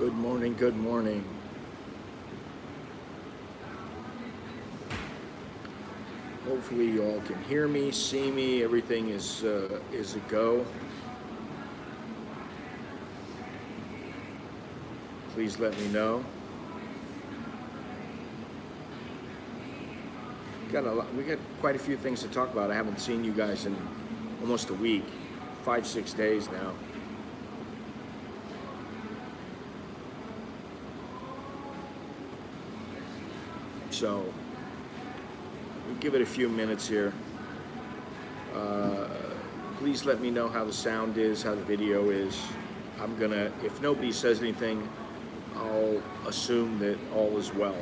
Good morning, good morning. Hopefully you all can hear me, see me, everything is a go. Please let me know. We got quite a few things to talk about. I haven't seen you guys in almost a week, 5-6 days now. So, we'll give it a few minutes here. Please let me know how the sound is, how the video is. I'm gonna, if nobody says anything, I'll assume that all is well.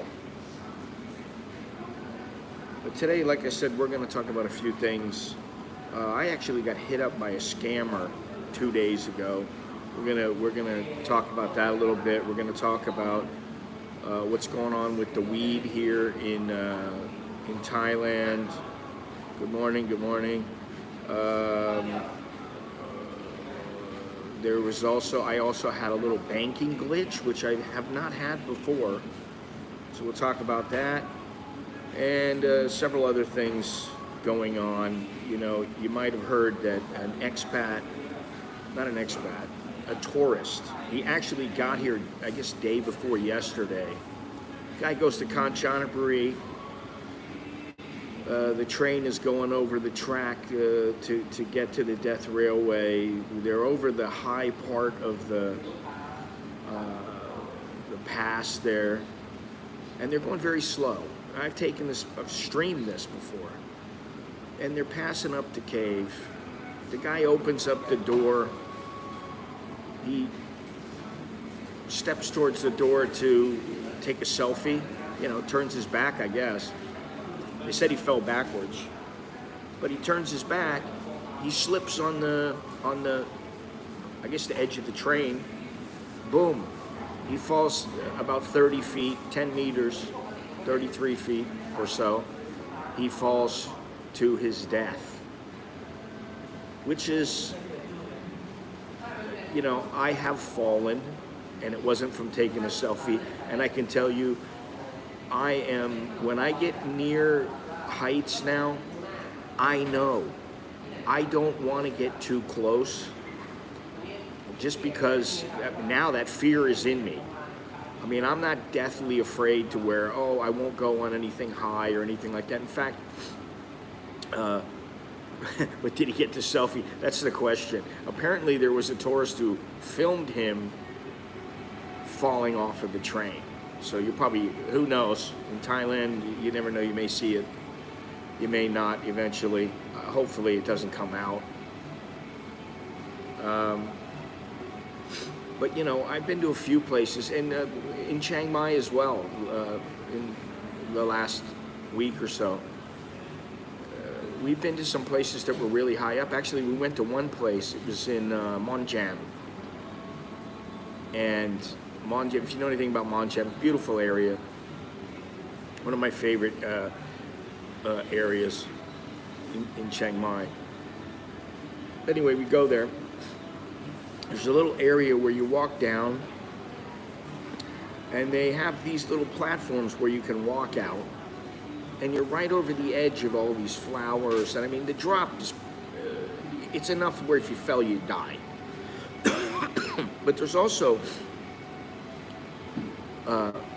But today, like I said, we're gonna talk about a few things. I actually got hit up by a scammer 2 days ago. We're gonna talk about that a little bit. We're gonna talk about what's going on with the weed here in Thailand. Good morning, good morning. There was I also had a little banking glitch, which I have not had before. So we'll talk about that and several other things going on. You know, you might have heard that a tourist, he actually got here, I guess, day before yesterday. Guy goes to Kanchanaburi. The train is going over the track to get to the Death Railway. They're over the high part of the pass there, and they're going very slow. I've streamed this before, and they're passing up the cave. The guy opens up the door. He steps towards the door to take a selfie, you know, turns his back, I guess. They said he fell backwards, but he turns his back, he slips on the, I guess, the edge of the train. Boom. He falls about 30 feet, 10 meters, 33 feet or so. He falls to his death, which is, you know, I have fallen, and it wasn't from taking a selfie. And I can tell you, when I get near heights now, I know I don't want to get too close, just because now that fear is in me. I mean, I'm not deathly afraid to where, oh, I won't go on anything high or anything like that. In fact, but did he get the selfie? That's the question. Apparently there was a tourist who filmed him falling off of the train. So you probably, who knows, in Thailand, you never know, you may see it, you may not eventually. Hopefully it doesn't come out. But you know, I've been to a few places, and in Chiang Mai as well, in the last week or so. We've been to some places that were really high up. Actually, we went to one place, it was in Monjam. And Monjam, if you know anything about Monjam, beautiful area. One of my favorite areas in Chiang Mai. Anyway, we go there. There's a little area where you walk down, and they have these little platforms where you can walk out, and you're right over the edge of all these flowers. And I mean, the drop is, it's enough where if you fell, you'd die. But there's also,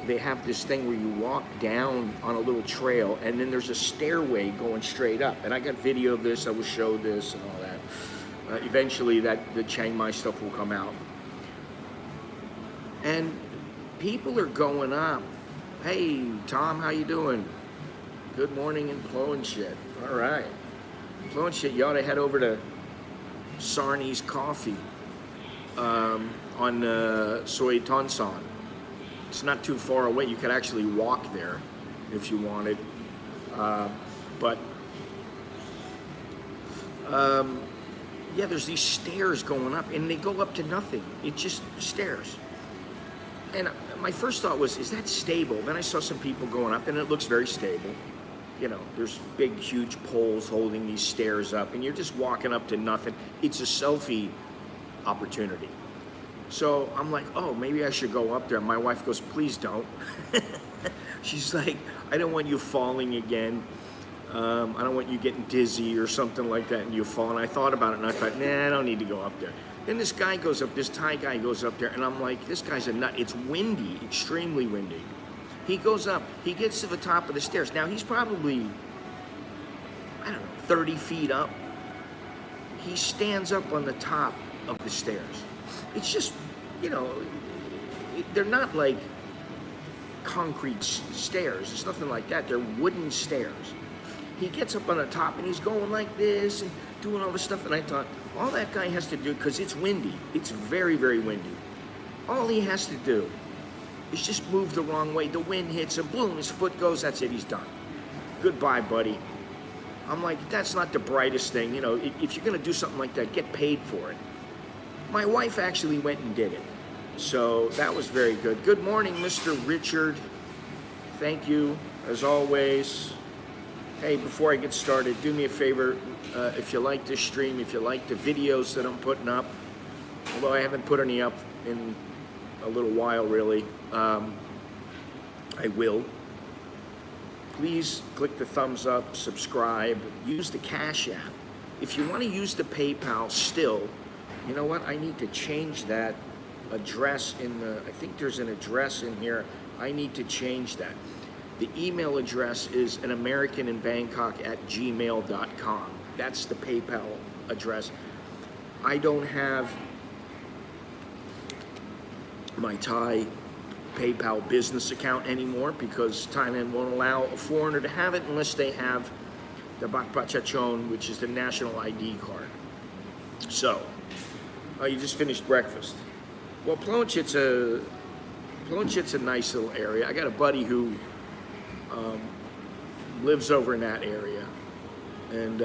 they have this thing where you walk down on a little trail, and then there's a stairway going straight up. And I got video of this, I will show this and all that. Eventually the Chiang Mai stuff will come out. And people are going up. Hey, Tom, how you doing? Good morning in Plo and shit. All right. Plo and shit, you ought to head over to Sarni's Coffee on Soi Tonson. It's not too far away. You could actually walk there if you wanted. Yeah, there's these stairs going up, and they go up to nothing. It's just stairs. And my first thought was, is that stable? Then I saw some people going up, and it looks very stable. You know, there's big, huge poles holding these stairs up, and you're just walking up to nothing. It's a selfie opportunity. So I'm like, oh, maybe I should go up there. My wife goes, please don't. She's like, I don't want you falling again. I don't want you getting dizzy or something like that and you fall. And I thought about it and I thought, nah, I don't need to go up there. Then this guy goes up, this Thai guy goes up there, and I'm like, this guy's a nut. It's windy, extremely windy. He goes up, he gets to the top of the stairs. Now he's probably, I don't know, 30 feet up. He stands up on the top of the stairs. It's just, you know, they're not like concrete stairs. It's nothing like that. They're wooden stairs. He gets up on the top and he's going like this and doing all this stuff. And I thought, all that guy has to do, because it's windy, it's very, very windy. All he has to do is just move the wrong way. The wind hits him, boom, his foot goes, that's it, he's done. Goodbye, buddy. I'm like, that's not the brightest thing. You know, if you're going to do something like that, get paid for it. My wife actually went and did it. So that was very good. Good morning, Mr. Richard. Thank you, as always. Hey, before I get started, do me a favor. If you like this stream, if you like the videos that I'm putting up, although I haven't put any up in a little while, really, I will. Please click the thumbs up, subscribe, use the Cash App. If you want to use the PayPal still, you know what? I need to change that address in the, I think there's an address in here. I need to change that. The email address is anamericaninbangkok@gmail.com. That's the PayPal address. I don't have my Thai PayPal business account anymore because Thailand won't allow a foreigner to have it unless they have the Bak Pachachon, which is the national ID card. So, you just finished breakfast. Well, Plonchit's a nice little area. I got a buddy who lives over in that area, and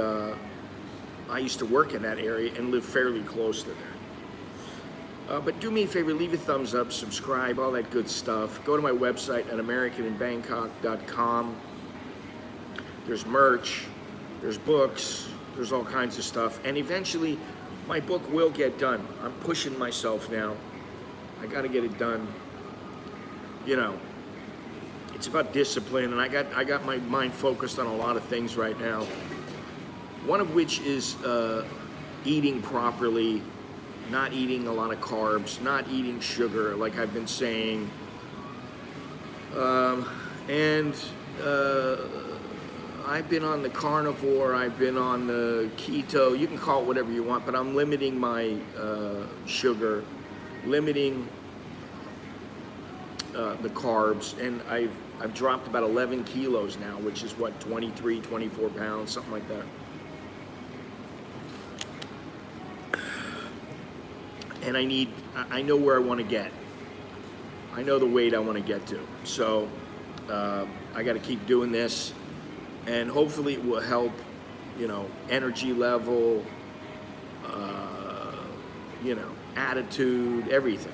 I used to work in that area and live fairly close to that. But do me a favor, leave a thumbs up, subscribe, all that good stuff. Go to my website at americaninbangkok.com. There's merch, there's books, there's all kinds of stuff, and eventually my book will get done. I'm pushing myself now. I got to get it done. You know, it's about discipline, and I got my mind focused on a lot of things right now. One of which is eating properly, not eating a lot of carbs, not eating sugar, like I've been saying. I've been on the carnivore, I've been on the keto, you can call it whatever you want, but I'm limiting my sugar, limiting the carbs, and I've dropped about 11 kilos now, which is what, 23, 24 pounds, something like that. And I know where I want to get. I know the weight I want to get to. So I got to keep doing this, and hopefully it will help, you know, energy level, you know, attitude, everything.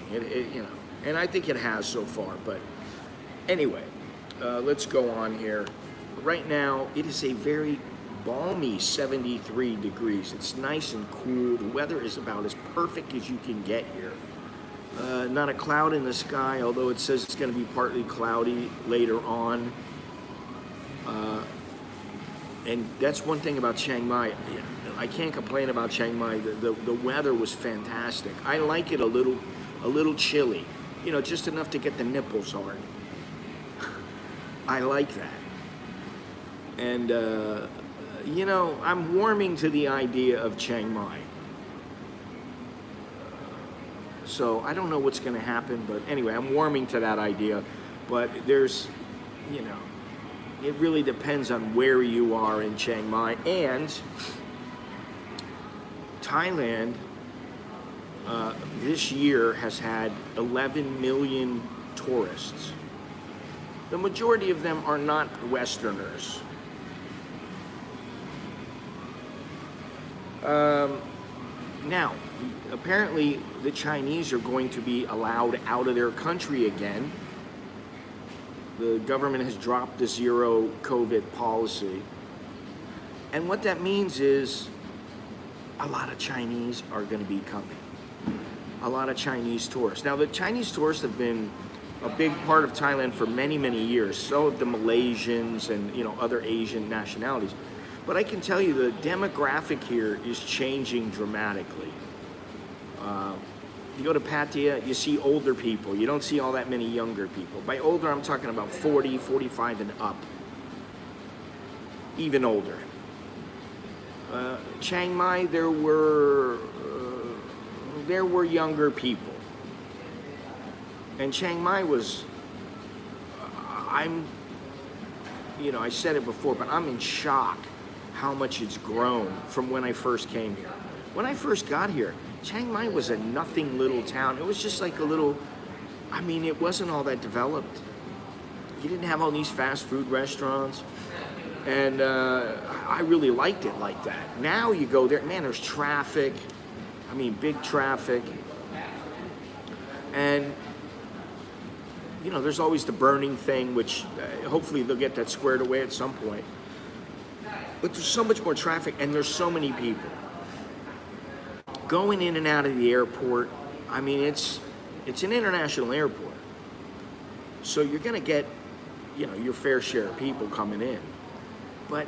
You know, and I think it has so far. But anyway, let's go on here. Right now, it is a very balmy 73 degrees. It's nice and cool. The weather is about as perfect as you can get here. Not a cloud in the sky, although it says it's going to be partly cloudy later on. And that's one thing about Chiang Mai. I can't complain about Chiang Mai. The weather was fantastic. I like it a little chilly. You know, just enough to get the nipples hard. I like that. And you know, I'm warming to the idea of Chiang Mai. So I don't know what's going to happen, but anyway, I'm warming to that idea. But there's, you know, it really depends on where you are in Chiang Mai. And Thailand this year has had 11 million tourists. The majority of them are not Westerners. Now, apparently the Chinese are going to be allowed out of their country again. The government has dropped the zero COVID policy. And what that means is a lot of Chinese are going to be coming. a lot of Chinese tourists. Now, the Chinese tourists have been a big part of Thailand for many, many years. So have the Malaysians and, you know, other Asian nationalities. But I can tell you the demographic here is changing dramatically. You go to Pattaya, you see older people. You don't see all that many younger people. By older, I'm talking about 40, 45 and up. Even older. Chiang Mai, there were younger people. And Chiang Mai was, you know, I said it before, but I'm in shock how much it's grown from when I first came here. When I first got here, Chiang Mai was a nothing little town. It was just like a little, I mean, it wasn't all that developed. You didn't have all these fast food restaurants. And I really liked it like that. Now you go there, man, there's traffic. I mean, big traffic. And, you know, there's always the burning thing, which hopefully they'll get that squared away at some point. But there's so much more traffic, and there's so many people. Going in and out of the airport, I mean, it's an international airport. So you're going to get, you know, your fair share of people coming in. But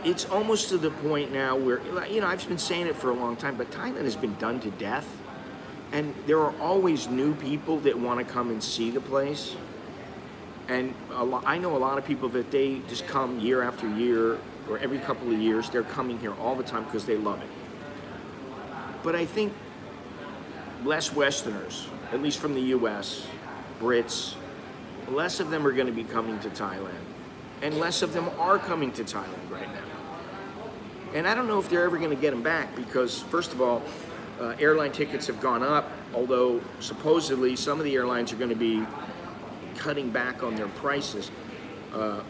it's almost to the point now where, you know, I've been saying it for a long time, but Thailand has been done to death. And there are always new people that want to come and see the place. And I know a lot of people that they just come year after year or every couple of years. They're coming here all the time because they love it. But I think less Westerners, at least from the US, Brits, less of them are going to be coming to Thailand. And less of them are coming to Thailand right now. And I don't know if they're ever going to get them back because, first of all, airline tickets have gone up, although supposedly some of the airlines are going to be cutting back on their prices. And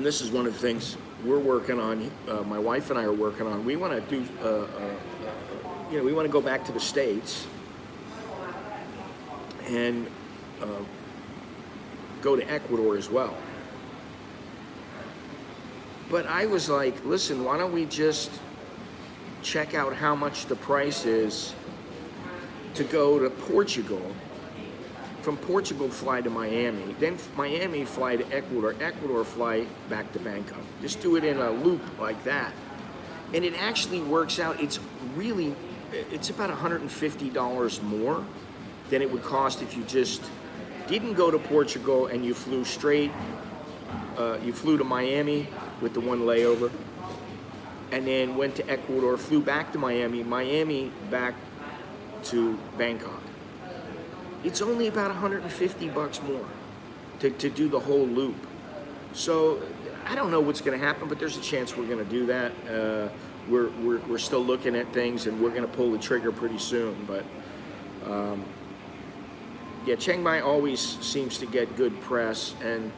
this is one of the things we're working on, my wife and I are working on. We want to do, you know, we want to go back to the States and go to Ecuador as well. But I was like, listen, why don't we just check out how much the price is to go to Portugal. From Portugal, fly to Miami. Then Miami, fly to Ecuador. Ecuador, fly back to Bangkok. Just do it in a loop like that. And it actually works out. It's really, it's about $150 more than it would cost if you just didn't go to Portugal and you flew straight. You flew to Miami with the one layover, and then went to Ecuador, flew back to Miami, Miami back to Bangkok. It's only about $150 more to do the whole loop. So I don't know what's going to happen, but there's a chance we're going to do that. We're still looking at things, and we're going to pull the trigger pretty soon. But yeah, Chiang Mai always seems to get good press, and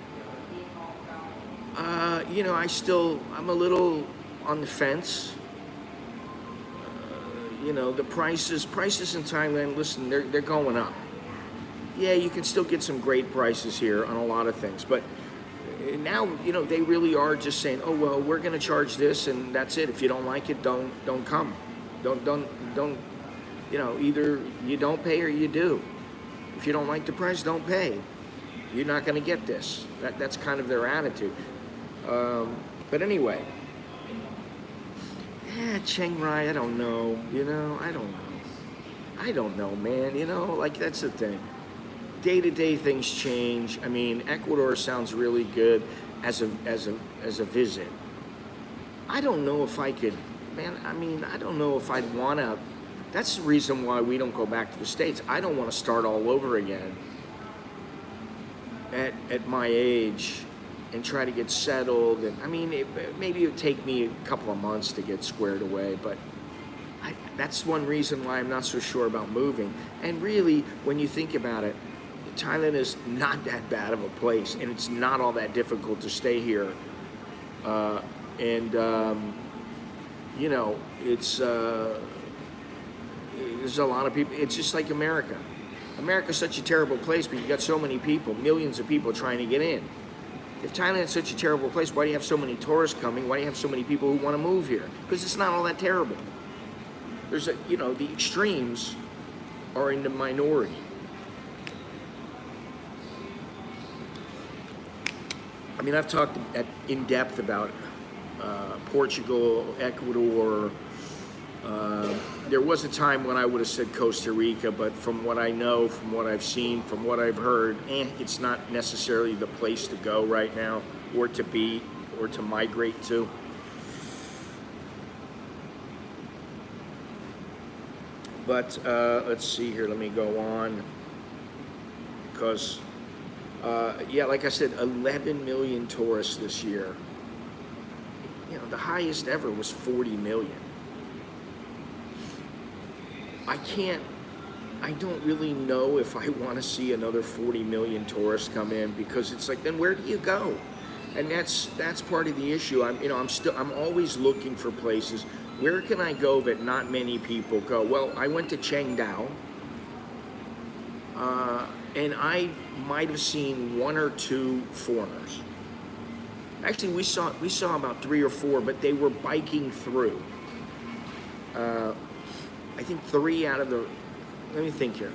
you know, I'm a little on the fence. You know, the prices in Thailand, listen, they're going up. Yeah, you can still get some great prices here on a lot of things, but now, you know, they really are just saying, oh, well, we're going to charge this and that's it. If you don't like it, don't come. Don't, you know, either you don't pay or you do. If you don't like the price, don't pay. You're not going to get this. That's kind of their attitude. But anyway, yeah, Chiang Mai, I don't know, you know, I don't know, man, you know, like, that's the thing. Day-to-day things change. I mean, Ecuador sounds really good as a visit. I don't know if I could, man, I mean, I don't know if I'd want to. That's the reason why we don't go back to the States. I don't want to start all over again at my age and try to get settled. And I mean, maybe it would take me a couple of months to get squared away, but that's one reason why I'm not so sure about moving. And really, when you think about it, Thailand is not that bad of a place, and it's not all that difficult to stay here. You know, it's there's a lot of people. It's just like America. America's such a terrible place, but you got so many people, millions of people trying to get in. If Thailand is such a terrible place, why do you have so many tourists coming? Why do you have so many people who want to move here? Because it's not all that terrible. there's the extremes are in the minority. I mean, I've talked in depth about Portugal, Ecuador. There was a time when I would have said Costa Rica, but from what I know, from what I've seen, from what I've heard, it's not necessarily the place to go right now, or to be, or to migrate to. But let's see here, let me go on. Because, yeah, like I said, 11 million tourists this year. The highest ever was 40 million. I don't really know if I want to see another 40 million tourists come in, because it's like, then where do you go? And that's part of the issue. I'm always looking for places. Where can I go that not many people go? Well, I went to Qingdao, and I might have seen one or two foreigners. Actually, we saw about 3 or 4, but they were biking through. I think 3 out of the, let me think here.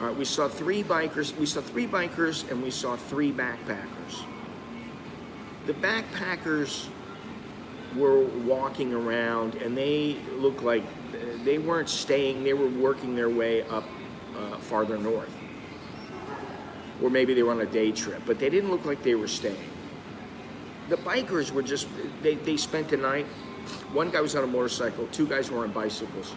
All right, we saw 3 bikers. We saw 3 bikers, and we saw 3 backpackers. The backpackers were walking around, and they looked like they weren't staying. They were working their way up farther north, or maybe they were on a day trip. But they didn't look like they were staying. The bikers were just, they spent the night. One guy was on a motorcycle. 2 guys were on bicycles.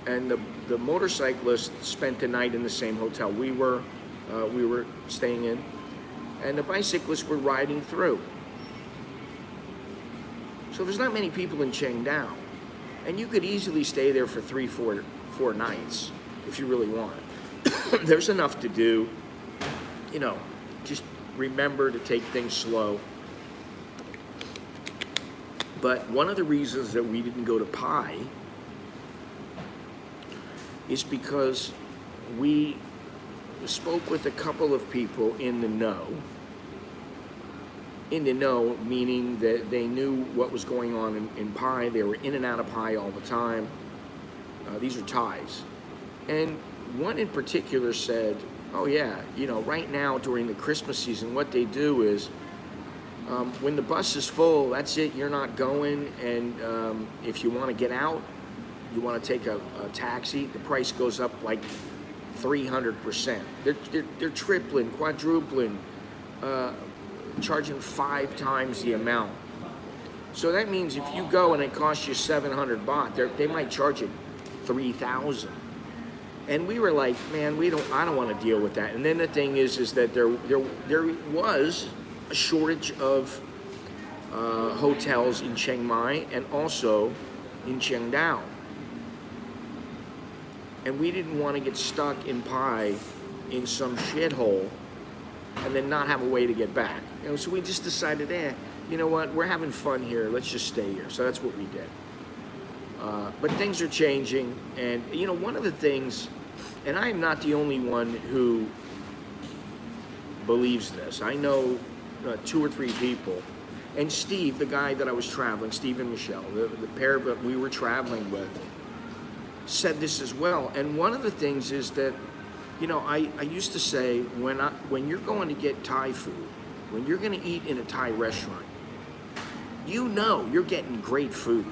And the motorcyclist spent the night in the same hotel we were staying in, and the bicyclists were riding through. So there's not many people in Qingdao, and you could easily stay there for 3, 4 nights if you really want. There's enough to do. Just remember to take things slow. But one of the reasons that we didn't go to Pai is because we spoke with a couple of people in the know. In the know, meaning that they knew what was going on in Pai. They were in and out of Pai all the time. These are Thais. And one in particular said, oh yeah, right now during the Christmas season, what they do is, when the bus is full, that's it, you're not going. And if you want to get out, you want to take a taxi, the price goes up like 300%. They're tripling, quadrupling, charging 5 times the amount. So that means if you go and it costs you 700 baht, they might charge you 3,000. And we were like, man, I don't want to deal with that. And then the thing is that there was a shortage of hotels in Chiang Mai and also in Qingdao. And we didn't want to get stuck in Pai in some shithole and then not have a way to get back. So we just decided, you know what, we're having fun here, let's just stay here. So that's what we did. But things are changing, and one of the things, and I am not the only one who believes this. I know 2 or 3 people, and Steve, the guy that I was traveling, Steve and Michelle, the pair that we were traveling with, said this as well. And one of the things is that, I used to say, when you're going to get Thai food, when you're going to eat in a Thai restaurant, you're getting great food.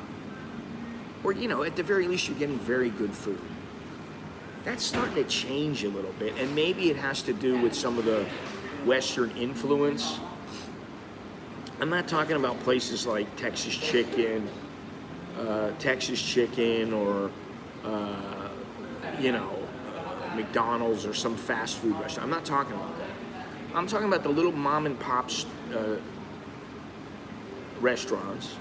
Or, at the very least, you're getting very good food. That's starting to change a little bit, and maybe it has to do with some of the Western influence. I'm not talking about places like Texas Chicken or McDonald's or some fast food restaurant. I'm not talking about that. I'm talking about the little mom and pop restaurants.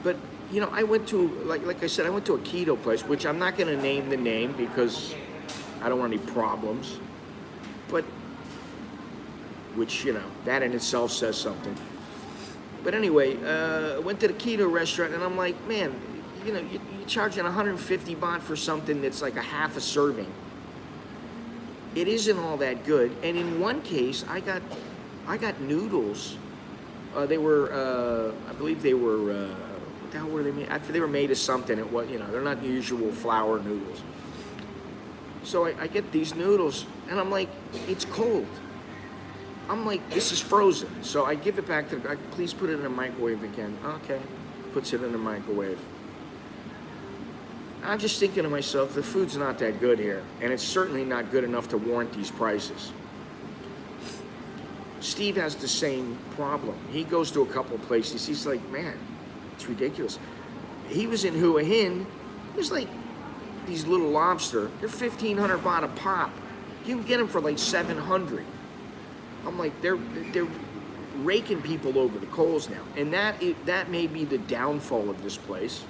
But I went to, like I said, I went to a keto place, which I'm not going to name the name because I don't want any problems. But which that in itself says something. But anyway, I went to the keto restaurant, and I'm like, man, you're charging 150 baht for something that's like a half a serving. It isn't all that good. And in one case, I got noodles. They were, I believe they were, what the hell were they made? They were made of something. It was, they're not the usual flour noodles. So I get these noodles, and I'm like, it's cold. I'm like, this is frozen. So I give it back to the guy. Please put it in the microwave again. Okay. Puts it in the microwave. I'm just thinking to myself, the food's not that good here, and it's certainly not good enough to warrant these prices. Steve has the same problem. He goes to a couple places. He's like, man, it's ridiculous. He was in Hua Hin. There's like these little lobster. They're 1,500 baht a pop. You can get them for like 700. I'm like, they're raking people over the coals now, and that may be the downfall of this place.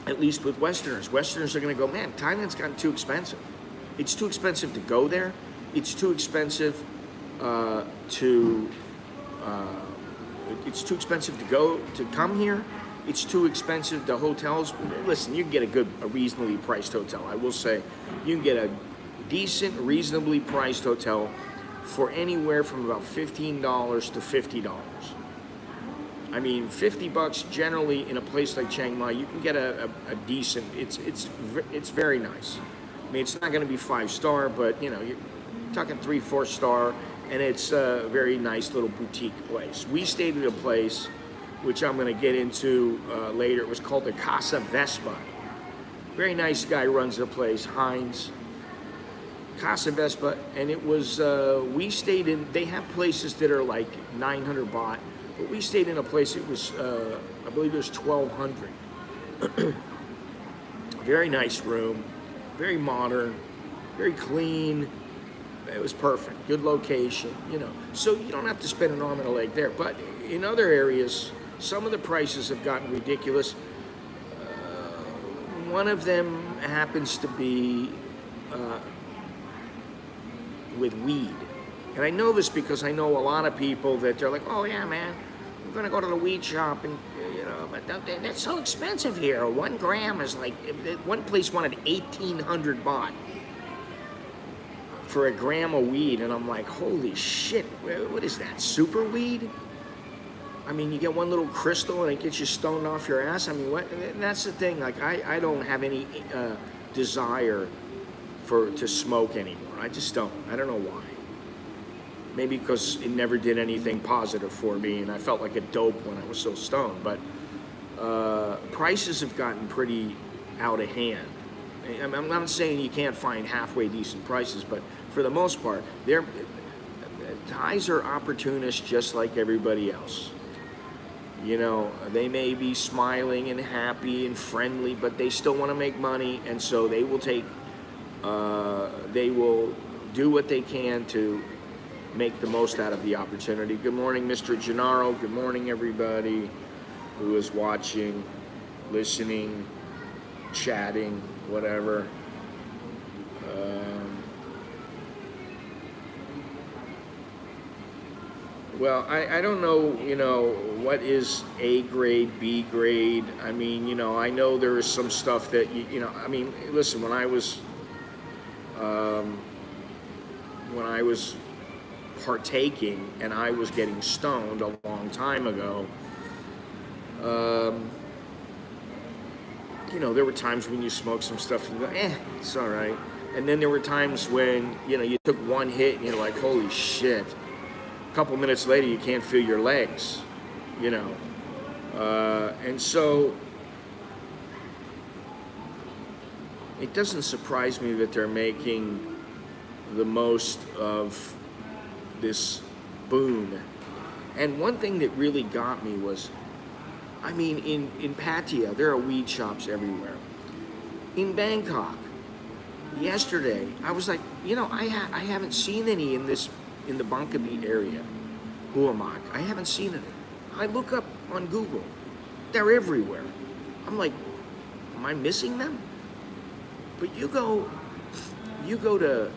At least with Westerners. Westerners are going to go, man, Thailand's gotten too expensive. It's too expensive to go there. It's too expensive it's too expensive to come here. It's too expensive. The hotels, listen, you can get a reasonably priced hotel. I will say, you can get a decent, reasonably priced hotel for anywhere from about $15 to $50. I mean, $50 generally in a place like Chiang Mai, you can get a decent. It's very nice. I mean, it's not going to be 5-star, but you're talking 3-4 star, and it's a very nice little boutique place. We stayed at a place, which I'm going to get into later. It was called the Casa Vespa. Very nice guy runs the place, Heinz. Casa Vespa, and it was, we stayed in, they have places that are like 900 baht, but we stayed in a place, it was, I believe it was 1,200. Very nice room, very modern, very clean. It was perfect, good location, So you don't have to spend an arm and a leg there, but in other areas, some of the prices have gotten ridiculous. One of them happens to be with weed. And I know this because I know a lot of people that they're like, oh yeah, man, we're gonna go to the weed shop, and but that's so expensive here. 1 gram is like, one place wanted 1,800 baht for a gram of weed, and I'm like, holy shit, what is that, super weed? I mean, you get one little crystal and it gets you stoned off your ass. I mean, what? And that's the thing, like, I don't have any desire to smoke anymore. I just don't. I don't know why. Maybe because it never did anything positive for me, and I felt like a dope when I was so stoned. But prices have gotten pretty out of hand. I'm not saying you can't find halfway decent prices, but for the most part, Thais are opportunists just like everybody else. They may be smiling and happy and friendly, but they still want to make money, and so they will do what they can to make the most out of the opportunity. Good morning, Mr. Gennaro. Good morning, everybody who is watching, listening, chatting, whatever. Well, I don't know, what is A grade, B grade. I mean, I know there is some stuff that, I mean, listen, when I was partaking and I was getting stoned a long time ago, there were times when you smoke some stuff and you go, it's all right. And then there were times when, you took one hit and you're like, holy shit. A couple minutes later, you can't feel your legs, and so it doesn't surprise me that they're making the most of this boon. And one thing that really got me was, I mean, in Pattaya, there are weed shops everywhere. In Bangkok, yesterday, I was like, I haven't seen any in the Bangkok area, Huamak. I haven't seen it. I look up on Google. They're everywhere. I'm like, am I missing them? But you go to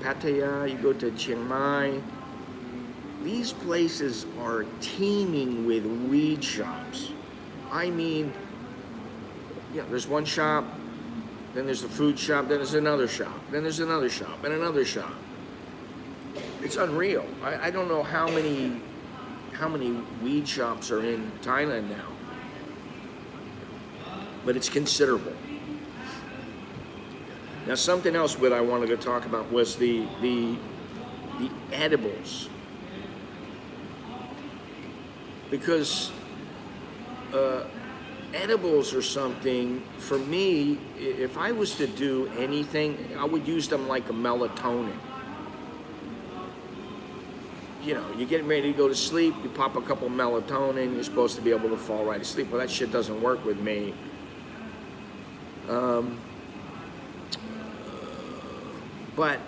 Pattaya, you go to Chiang Mai, these places are teeming with weed shops. I mean, there's one shop, then there's a food shop, then there's another shop, then there's another shop, and another shop. It's unreal. I don't know how how many weed shops are in Thailand now, but it's considerable. Now, something else that I wanted to talk about was the edibles, because edibles are something, for me, if I was to do anything, I would use them like a melatonin. You know, you're getting ready to go to sleep, you pop a couple melatonin, you're supposed to be able to fall right asleep. Well, that shit doesn't work with me. But,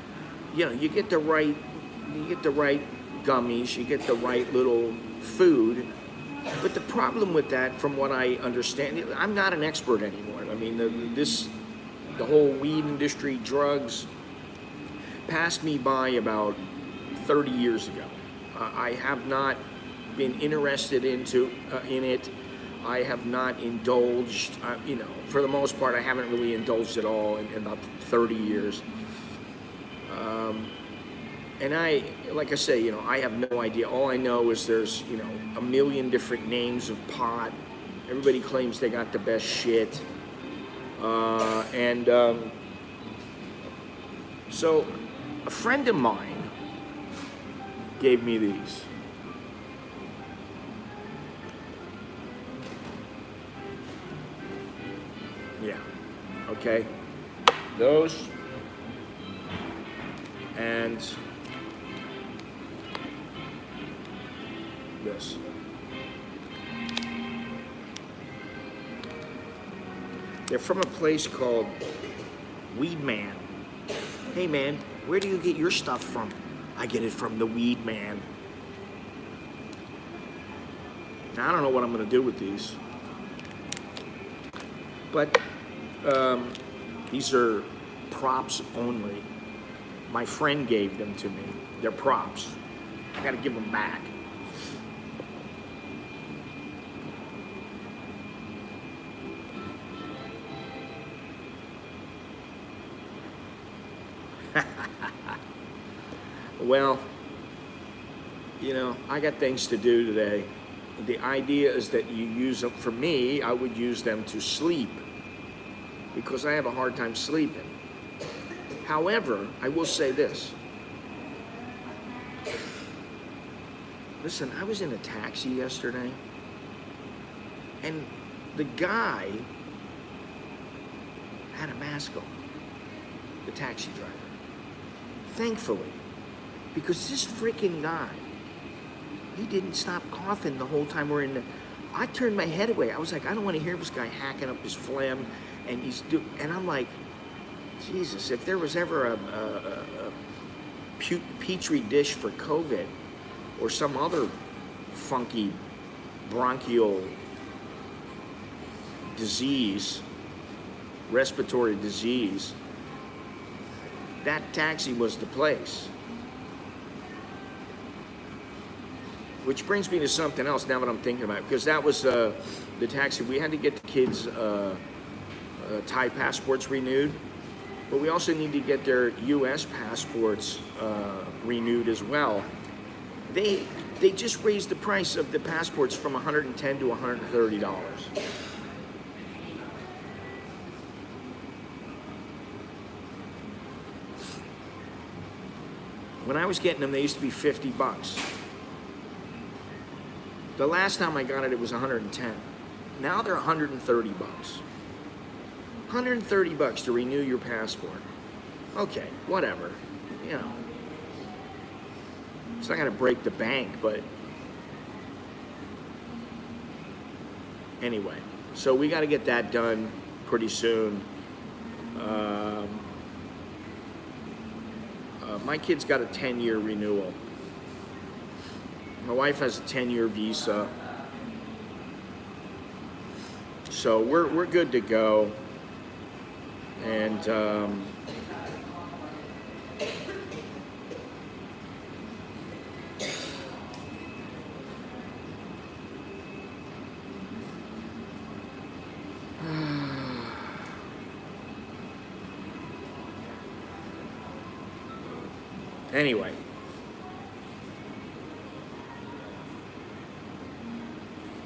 you know, you get the right gummies, you get the right little food. But the problem with that, from what I understand, I'm not an expert anymore. I mean, the whole weed industry, drugs, passed me by about 30 years ago. I have not been interested in it. I have not indulged, you know, for the most part, I haven't really indulged at all in about 30 years. And like I say, you know, I have no idea. All I know is there's, you know, a million different names of pot. Everybody claims they got the best shit. So a friend of mine gave me these. Yeah, okay. Those. And this. They're from a place called Weed Man. Hey man, where do you get your stuff from? I get it from the Weed Man. Now, I don't know what I'm going to do with these. But these are props only. My friend gave them to me. They're props. I got to give them back. Well, you know, I got things to do today. The idea is that you use them, for me, I would use them to sleep because I have a hard time sleeping. However, I will say this. Listen, I was in a taxi yesterday, and the guy had a mask on, the taxi driver. Thankfully, because this freaking guy, he didn't stop coughing the whole time we're in the... I turned my head away. I was like, I don't want to hear this guy hacking up his phlegm, and and I'm like, Jesus, if there was ever a petri dish for COVID or some other funky bronchial disease, respiratory disease, that taxi was the place. Which brings me to something else now that I'm thinking about it, because that was the taxi. We had to get the kids' Thai passports renewed, but we also need to get their U.S. passports renewed as well. They just raised the price of the passports from $110 to $130. When I was getting them, they used to be $50. The last time I got it, it was 110. Now they're 130 bucks. 130 bucks to renew your passport. Okay, whatever. You know, it's not gonna break the bank, but anyway. So we got to get that done pretty soon. My kid's got a 10-year renewal. My wife has a 10-year visa. So we're good to go. And anyway,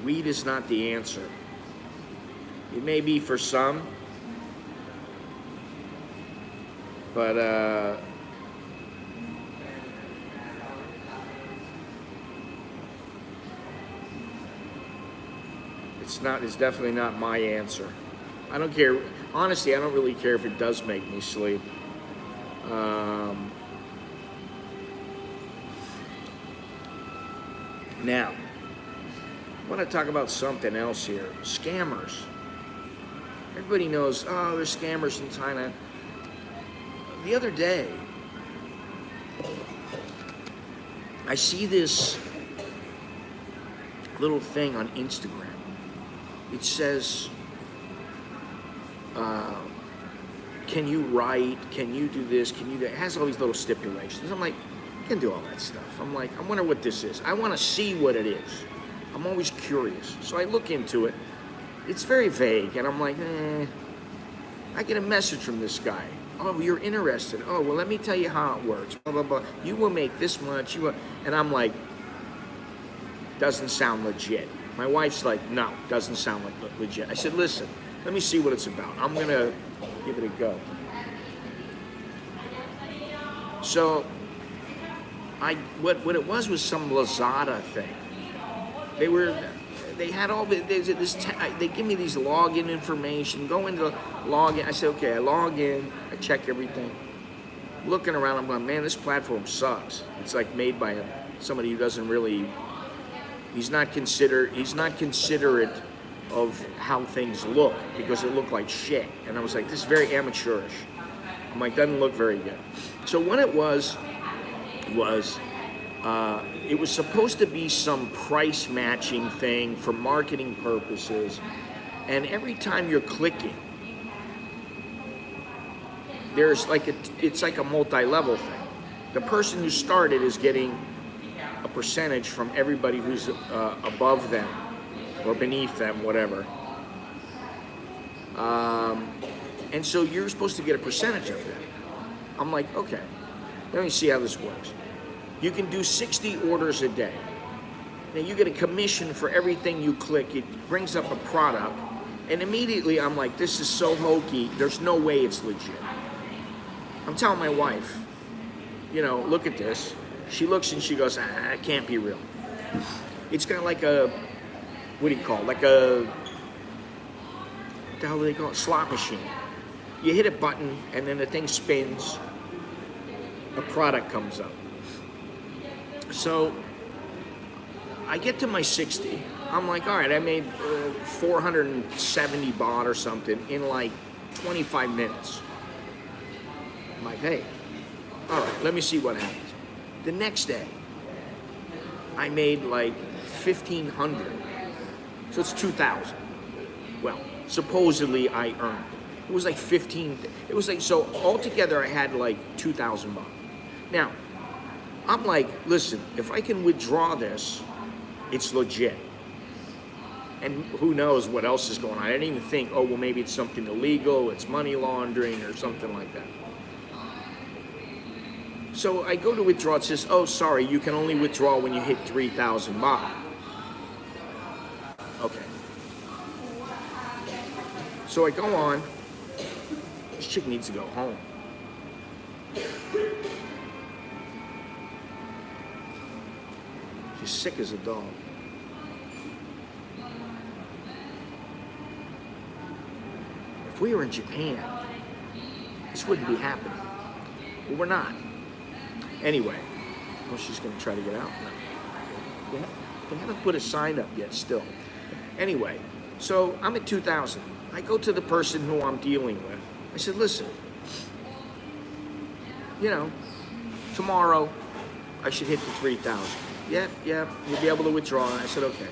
Weed is not the answer. It may be for some, but it's definitely not my answer. I don't care. Honestly, I don't really care if it does make me sleep. Now, I want to talk about something else here. Scammers. Everybody knows, oh, there's scammers in Thailand. The other day, I see this little thing on Instagram. It says, can you write? Can you do this? Can you do that? It has all these little stipulations. I'm like, I can do all that stuff. I'm like, I wonder what this is. I want to see what it is. I'm always curious. So I look into it. It's very vague. And I'm like, I get a message from this guy. Oh, you're interested. Oh, well, let me tell you how it works. Blah, blah, blah. You will make this much. And I'm like, doesn't sound legit. My wife's like, no, doesn't sound like legit. I said, listen, let me see what it's about. I'm going to give it a go. So, what it was some Lazada thing. They had all this, they give me these login information, go into login. I said, okay, I log in, I check everything. Looking around, I'm going, man, this platform sucks. It's like made by somebody who doesn't really, he's not considerate of how things look because it looked like shit. And I was like, this is very amateurish. I'm like, doesn't look very good. So what it was it was supposed to be some price matching thing for marketing purposes. And every time you're clicking, there's like it's like a multi-level thing. The person who started is getting a percentage from everybody who's above them or beneath them, whatever. And so you're supposed to get a percentage of that. I'm like, okay, let me see how this works. You can do 60 orders a day. Now you get a commission for everything you click. It brings up a product. And immediately I'm like, this is so hokey. There's no way it's legit. I'm telling my wife, look at this. She looks and she goes, it can't be real. It's got like a, what do you call it? Like a, what the hell do they call it? Slot machine. You hit a button and then the thing spins. A product comes up. So I get to my 60. I'm like, all right, I made 470 baht or something in like 25 minutes. I'm like, hey, all right, let me see what happens. The next day, I made like 1,500. So it's 2,000. Well, supposedly I earned. It was like 15. It was like, so altogether I had like 2,000 baht. Now, I'm like, listen, if I can withdraw this, it's legit. And who knows what else is going on. I didn't even think, oh, well, maybe it's something illegal, it's money laundering or something like that. So I go to withdraw, it says, oh, sorry, you can only withdraw when you hit 3,000 baht. Okay. So I go on. This chick needs to go home. She's sick as a dog. If we were in Japan, this wouldn't be happening. But we're not. Anyway, well, she's going to try to get out now. They haven't put a sign up yet still. Anyway, so I'm at 2,000. I go to the person who I'm dealing with. I said, listen, tomorrow I should hit the 3,000. Yeah, you'll be able to withdraw. I said, okay.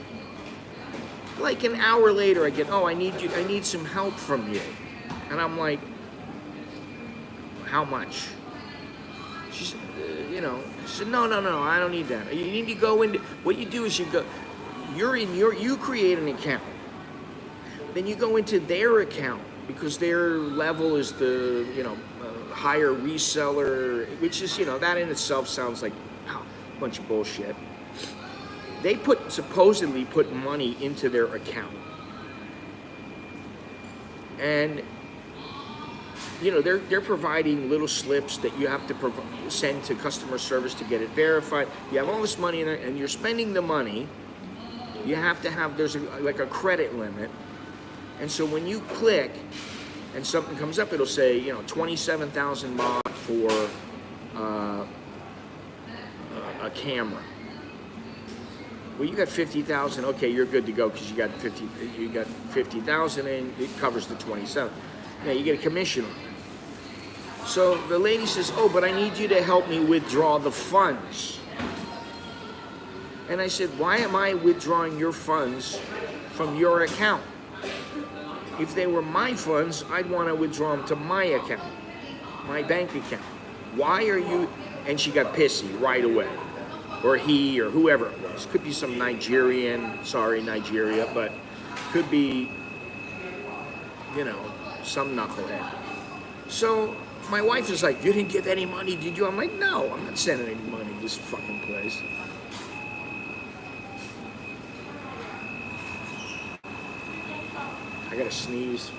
Like an hour later, I get, oh, I need some help from you. And I'm like, how much? She said, she said, no, I don't need that. You need to go into, what you do is you create an account. Then you go into their account because their level is the, higher reseller, which is, that in itself sounds like a bunch of bullshit. They supposedly put money into their account. And you know, they're providing little slips that you have to send to customer service to get it verified. You have all this money in there, and you're spending the money. You have to have, there's like a credit limit. And so when you click and something comes up, it'll say, you know, 27,000 baht for a camera. Well, you got 50,000. Okay, you're good to go because you got 50,000 and it covers the 27. Now you get a commission on it. So the lady says, oh, but I need you to help me withdraw the funds. And I said, why am I withdrawing your funds from your account? If they were my funds, I'd want to withdraw them to my account, my bank account. Why are you? And she got pissy right away. Or he, or whoever it was. Could be some Nigerian, sorry Nigeria, but could be, you know, some knucklehead. So my wife is like, you didn't give any money, did you? I'm like, no, I'm not sending any money to this fucking place. I gotta sneeze.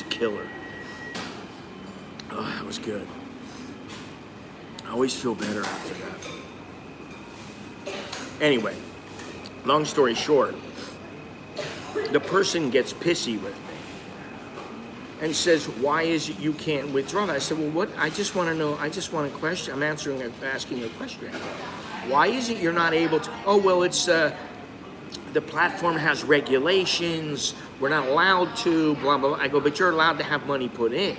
Killer. Oh, that was good. I always feel better after that. Anyway, long story short, the person gets pissy with me and says, why is it you can't withdraw that? I said, well, what? I just want to know, I just want a question. I'm asking a question. Why is it you're not able to? Oh, well, it's, the platform has regulations. We're not allowed to, blah, blah, blah. I go, but you're allowed to have money put in.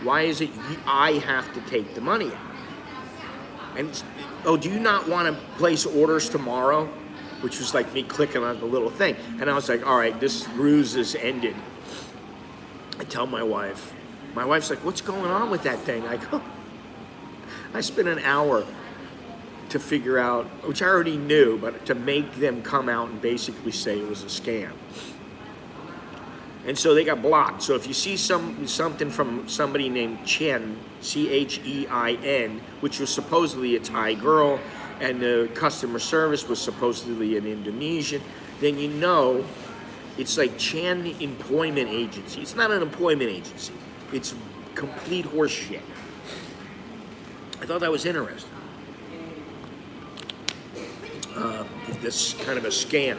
Why is it I have to take the money out? And, oh, do you not want to place orders tomorrow? Which was like me clicking on the little thing. And I was like, all right, this ruse is ended. I tell my wife. My wife's like, what's going on with that thing? I go, I spent an hour to figure out, which I already knew, but to make them come out and basically say it was a scam. And so they got blocked. So if you see something from somebody named Chen, Chein, which was supposedly a Thai girl, and the customer service was supposedly an Indonesian, then you know it's like Chen Employment Agency. It's not an employment agency. It's complete horse shit. I thought that was interesting. This kind of a scam.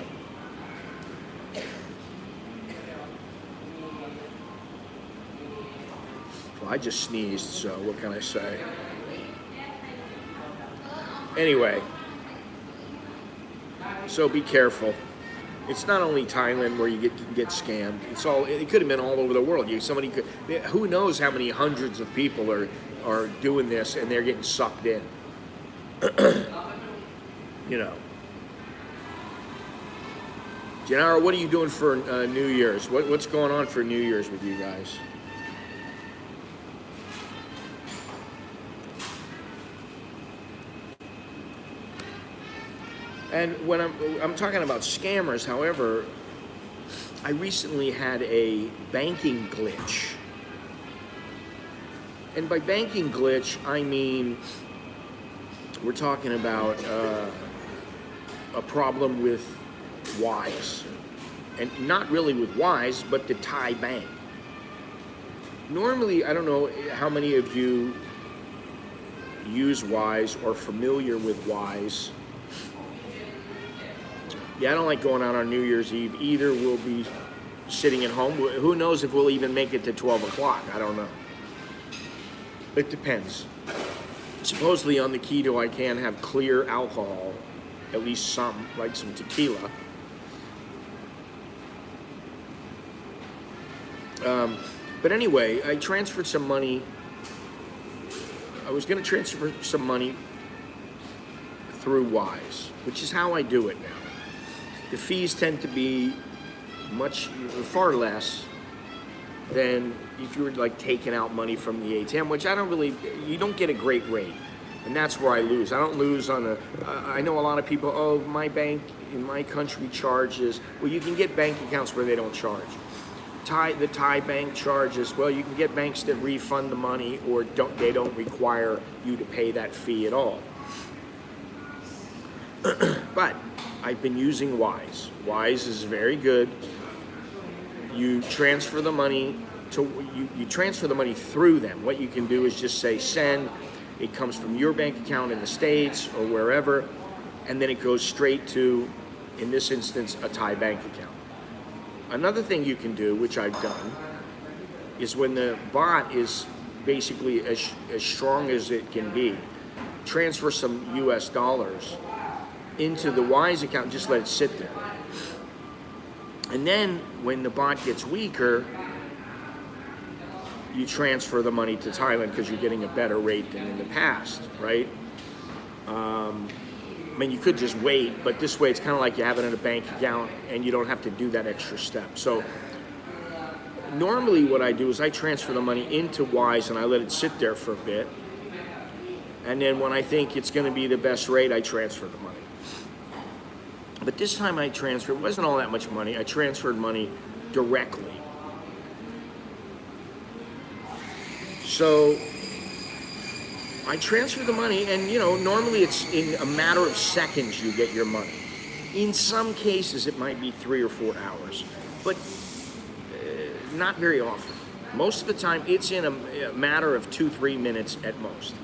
Well, I just sneezed, so what can I say? Anyway, so be careful. It's not only Thailand where you get scammed. It could have been all over the world. Who knows how many hundreds of people are doing this and they're getting sucked in. You know. Gennaro, what are you doing for New Year's? What's going on for New Year's with you guys? And when I'm talking about scammers, however, I recently had a banking glitch. And by banking glitch, I mean we're talking about a problem with Wise. And not really with Wise, but the Thai bank. Normally, I don't know how many of you use Wise or familiar with Wise. Yeah, I don't like going out on New Year's Eve either. We'll be sitting at home. Who knows if we'll even make it to 12 o'clock? I don't know. It depends. Supposedly on the keto, I can have clear alcohol, at least some, like some tequila. But anyway, I transferred some money. I was going to transfer some money through Wise, which is how I do it now. The fees tend to be far less than if you were like taking out money from the ATM, which you don't get a great rate. And that's where I lose. I don't lose on I know a lot of people, oh, my bank in my country charges. Well, you can get bank accounts where they don't charge. The Thai bank charges, well, you can get banks that refund the money or they don't require you to pay that fee at all. But I've been using Wise. Wise is very good. You transfer the money you transfer the money through them. What you can do is just say send. It comes from your bank account in the States or wherever, and then it goes straight to, in this instance, a Thai bank account. Another thing you can do, which I've done, is when the bot is basically as strong as it can be, transfer some US dollars into the Wise account and just let it sit there. And then when the bot gets weaker, you transfer the money to Thailand because you're getting a better rate than in the past, right? I mean, you could just wait, but this way it's kind of like you have it in a bank account and you don't have to do that extra step. So normally what I do is I transfer the money into Wise and I let it sit there for a bit. And then when I think it's going to be the best rate, I transfer the money. But this time I transferred, it wasn't all that much money. I transferred money directly. So I transfer the money, and normally it's in a matter of seconds you get your money. In some cases it might be 3 or 4 hours, but not very often. Most of the time it's in a matter of 2-3 minutes at most.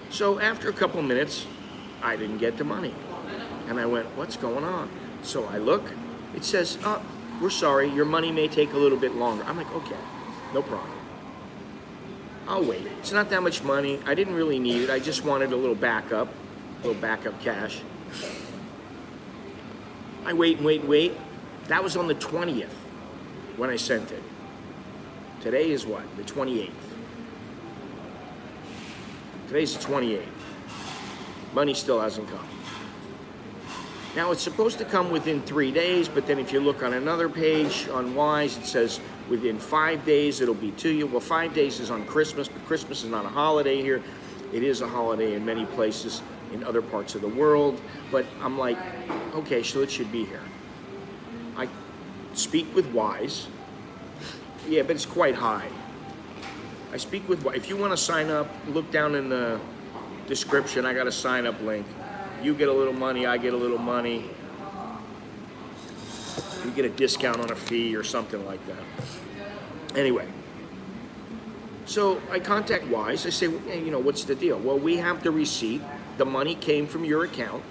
So after a couple minutes, I didn't get the money. And I went, what's going on? So I look, it says, oh, we're sorry, your money may take a little bit longer. I'm like, okay, no problem. I'll wait. It's not that much money. I didn't really need it. I just wanted a little backup cash. I wait and wait and wait. That was on the 20th when I sent it. Today is what? The 28th. Today's the 28th. Money still hasn't come. Now it's supposed to come within 3 days, but then if you look on another page on Wise, it says within 5 days it'll be to you. Well, 5 days is on Christmas, but Christmas is not a holiday here. It is a holiday in many places in other parts of the world, but I'm like, okay, so it should be here. I speak with Wise. Yeah, but it's quite high. I speak with Wise. If you want to sign up, look down in the description. I got a sign up link. You get a little money, I get a little money. You get a discount on a fee or something like that. Anyway, so I contact Wise. I say, hey, what's the deal? Well, we have the receipt. The money came from your account,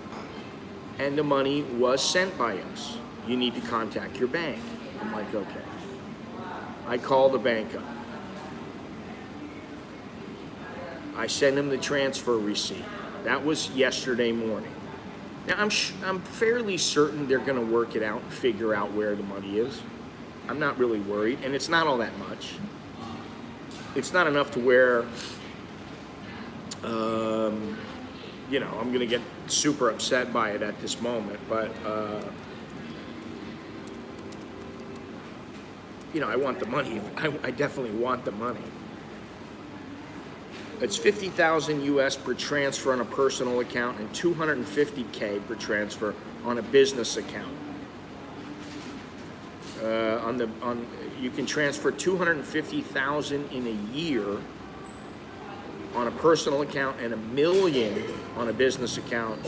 and the money was sent by us. You need to contact your bank. I'm like, okay. I call the bank up. I send them the transfer receipt. That was yesterday morning. Now, I'm fairly certain they're going to work it out and figure out where the money is. I'm not really worried, and it's not all that much. It's not enough to where, I'm going to get super upset by it at this moment, but, I want the money. I definitely want the money. It's 50,000 US per transfer on a personal account and 250K per transfer on a business account. You can transfer 250,000 in a year on a personal account and $1 million on a business account.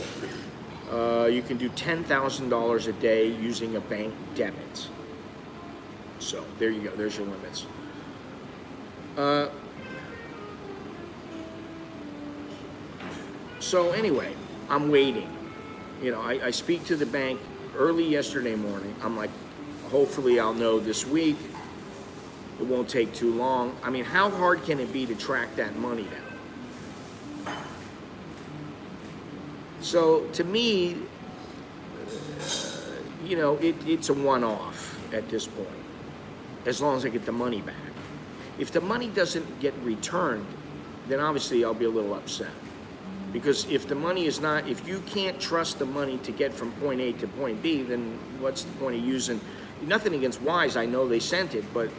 You can do $10,000 a day using a bank debit. So there you go. There's your limits. So anyway, I'm waiting. I speak to the bank early yesterday morning. I'm like, hopefully I'll know this week. It won't take too long. I mean, how hard can it be to track that money down? So to me, it's a one-off at this point, as long as I get the money back. If the money doesn't get returned, then obviously I'll be a little upset. Because if the money is not, if you can't trust the money to get from point A to point B, then what's the point of using, nothing against Wise, I know they sent it, but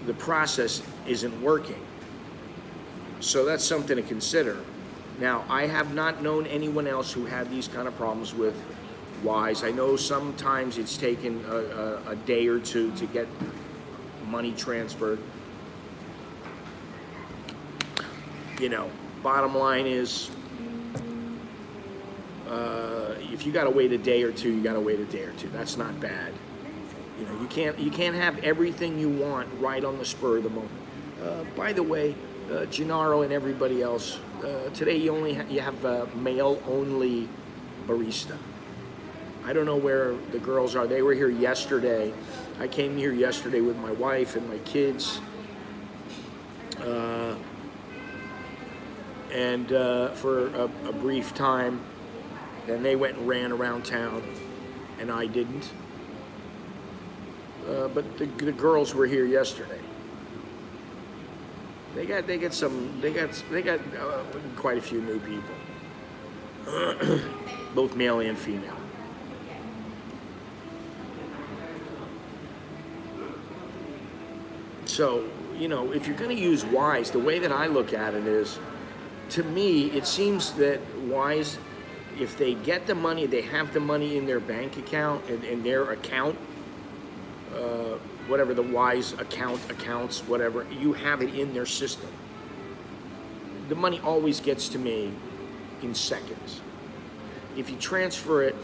the process isn't working. So that's something to consider. Now, I have not known anyone else who had these kind of problems with Wise. I know sometimes it's taken a day or two to get money transferred. You know, bottom line is, if you gotta wait a day or two, you gotta wait a day or two. That's not bad. You know, you can't have everything you want right on the spur of the moment. By the way, Gennaro and everybody else, today you have a male-only barista. I don't know where the girls are. They were here yesterday. I came here yesterday with my wife and my kids, and for a brief time. Then they went and ran around town, and I didn't. But the girls were here yesterday. They got quite a few new people, both male and female. So, you know, if you're going to use Wise, the way that I look at it is, to me, it seems that Wise, if they get the money, they have the money in their bank account, in their account, whatever the Wise accounts, whatever, you have it in their system. The money always gets to me in seconds. If you transfer it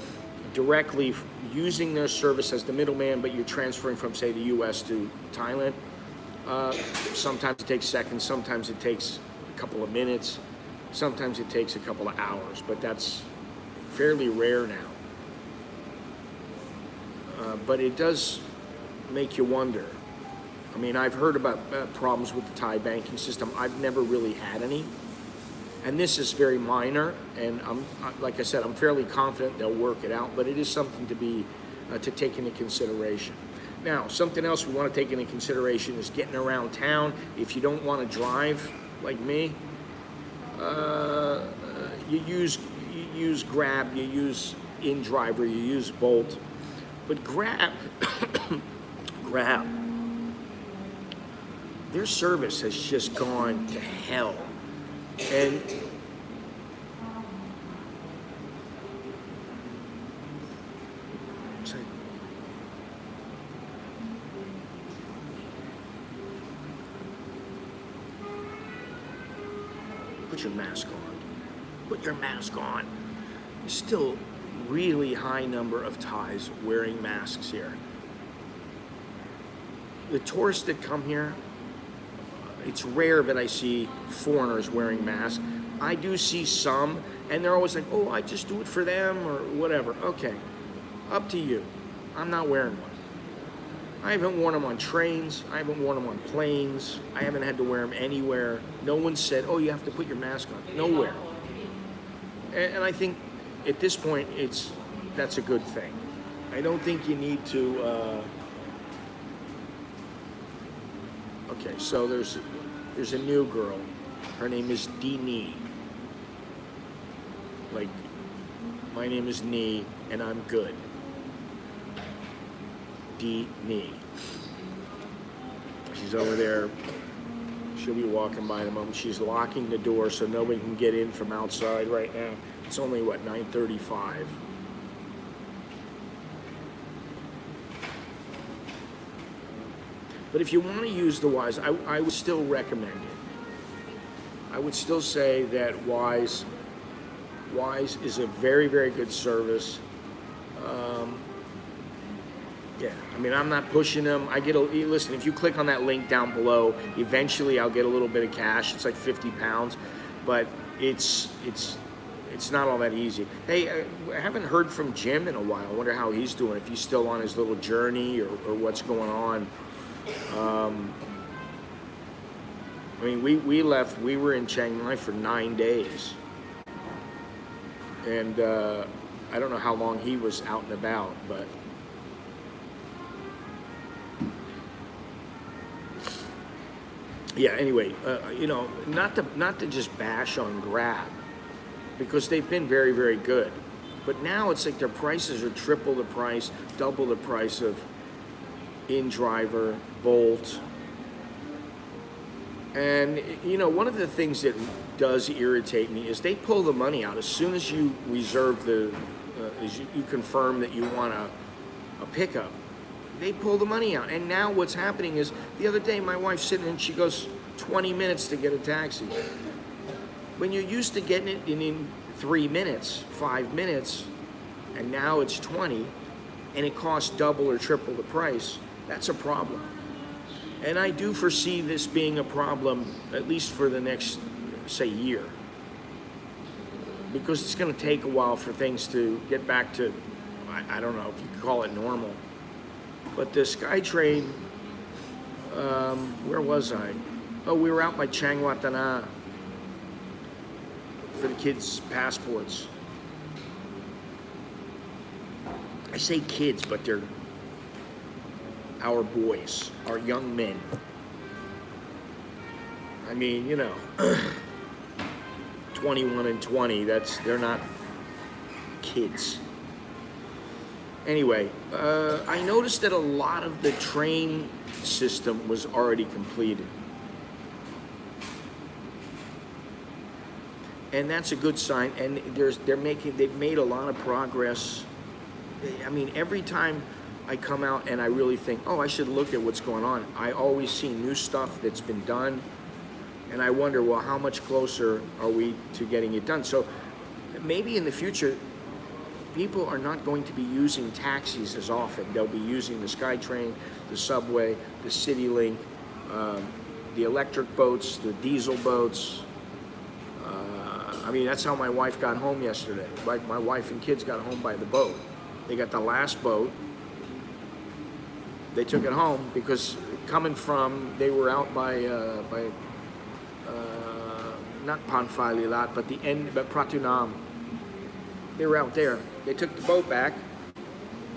directly using their service as the middleman, but you're transferring from, say, the US to Thailand, sometimes it takes seconds, sometimes it takes a couple of minutes, sometimes it takes a couple of hours, but that's fairly rare now. But it does make you wonder. I mean, I've heard about problems with the Thai banking system. I've never really had any. And this is very minor, and like I said, I'm fairly confident they'll work it out, but it is something to take into consideration. Now, something else we want to take into consideration is getting around town. If you don't want to drive, like me, you use Grab, you use InDriver, you use Bolt. But Grab, their service has just gone to hell. And put your mask on. Put your mask on. There's still really high number of Thais wearing masks here. The tourists that come here, it's rare that I see foreigners wearing masks. I do see some, and they're always like, oh, I just do it for them or whatever. Okay, up to you. I'm not wearing one. I haven't worn them on trains. I haven't worn them on planes. I haven't had to wear them anywhere. No one said, oh, you have to put your mask on. Nowhere. And I think at this point, that's a good thing. I don't think you need to. Okay, so there's a new girl. Her name is Dee. Like, my name is Nee, and I'm good. Dee. She's over there. She'll be walking by the moment. She's locking the door so nobody can get in from outside right now. It's only, what, 9:35. But if you want to use the Wise, I would still recommend it. I would still say that Wise is a very, very good service. Yeah, I mean, I'm not pushing them. Listen, if you click on that link down below, eventually I'll get a little bit of cash. It's like 50 pounds, but it's not all that easy. Hey, I haven't heard from Jim in a while. I wonder how he's doing, if he's still on his little journey or what's going on. I mean, we were in Chiang Mai for 9 days. And I don't know how long he was out and about, but yeah, anyway, not to just bash on Grab, because they've been very, very good. But now it's like their prices are triple the price, double the price of InDriver, Bolt. And one of the things that does irritate me is they pull the money out as soon as you reserve as you confirm that you want a pickup. They pull the money out. And now what's happening is, the other day my wife's sitting and she goes 20 minutes to get a taxi. When you're used to getting it in 3 minutes, 5 minutes, and now it's 20, and it costs double or triple the price, that's a problem. And I do foresee this being a problem at least for the next, say, year. Because it's going to take a while for things to get back to, I don't know if you could call it normal. But the SkyTrain, where was I? Oh, we were out by Changwatana for the kids' passports. I say kids, but they're our boys, our young men. I mean, 21 and 20, they're not kids. Anyway, I noticed that a lot of the train system was already completed. And that's a good sign, and they've made a lot of progress. I mean, every time I come out and I really think, oh, I should look at what's going on, I always see new stuff that's been done, and I wonder, well, how much closer are we to getting it done? So maybe in the future, people are not going to be using taxis as often. They'll be using the SkyTrain, the subway, the CityLink, the electric boats, the diesel boats. I mean, that's how my wife got home yesterday. Like, my wife and kids got home by the boat. They got the last boat. They took it home because they were out by not Panfalilat, but but Pratunam. They were out there. They took the boat back.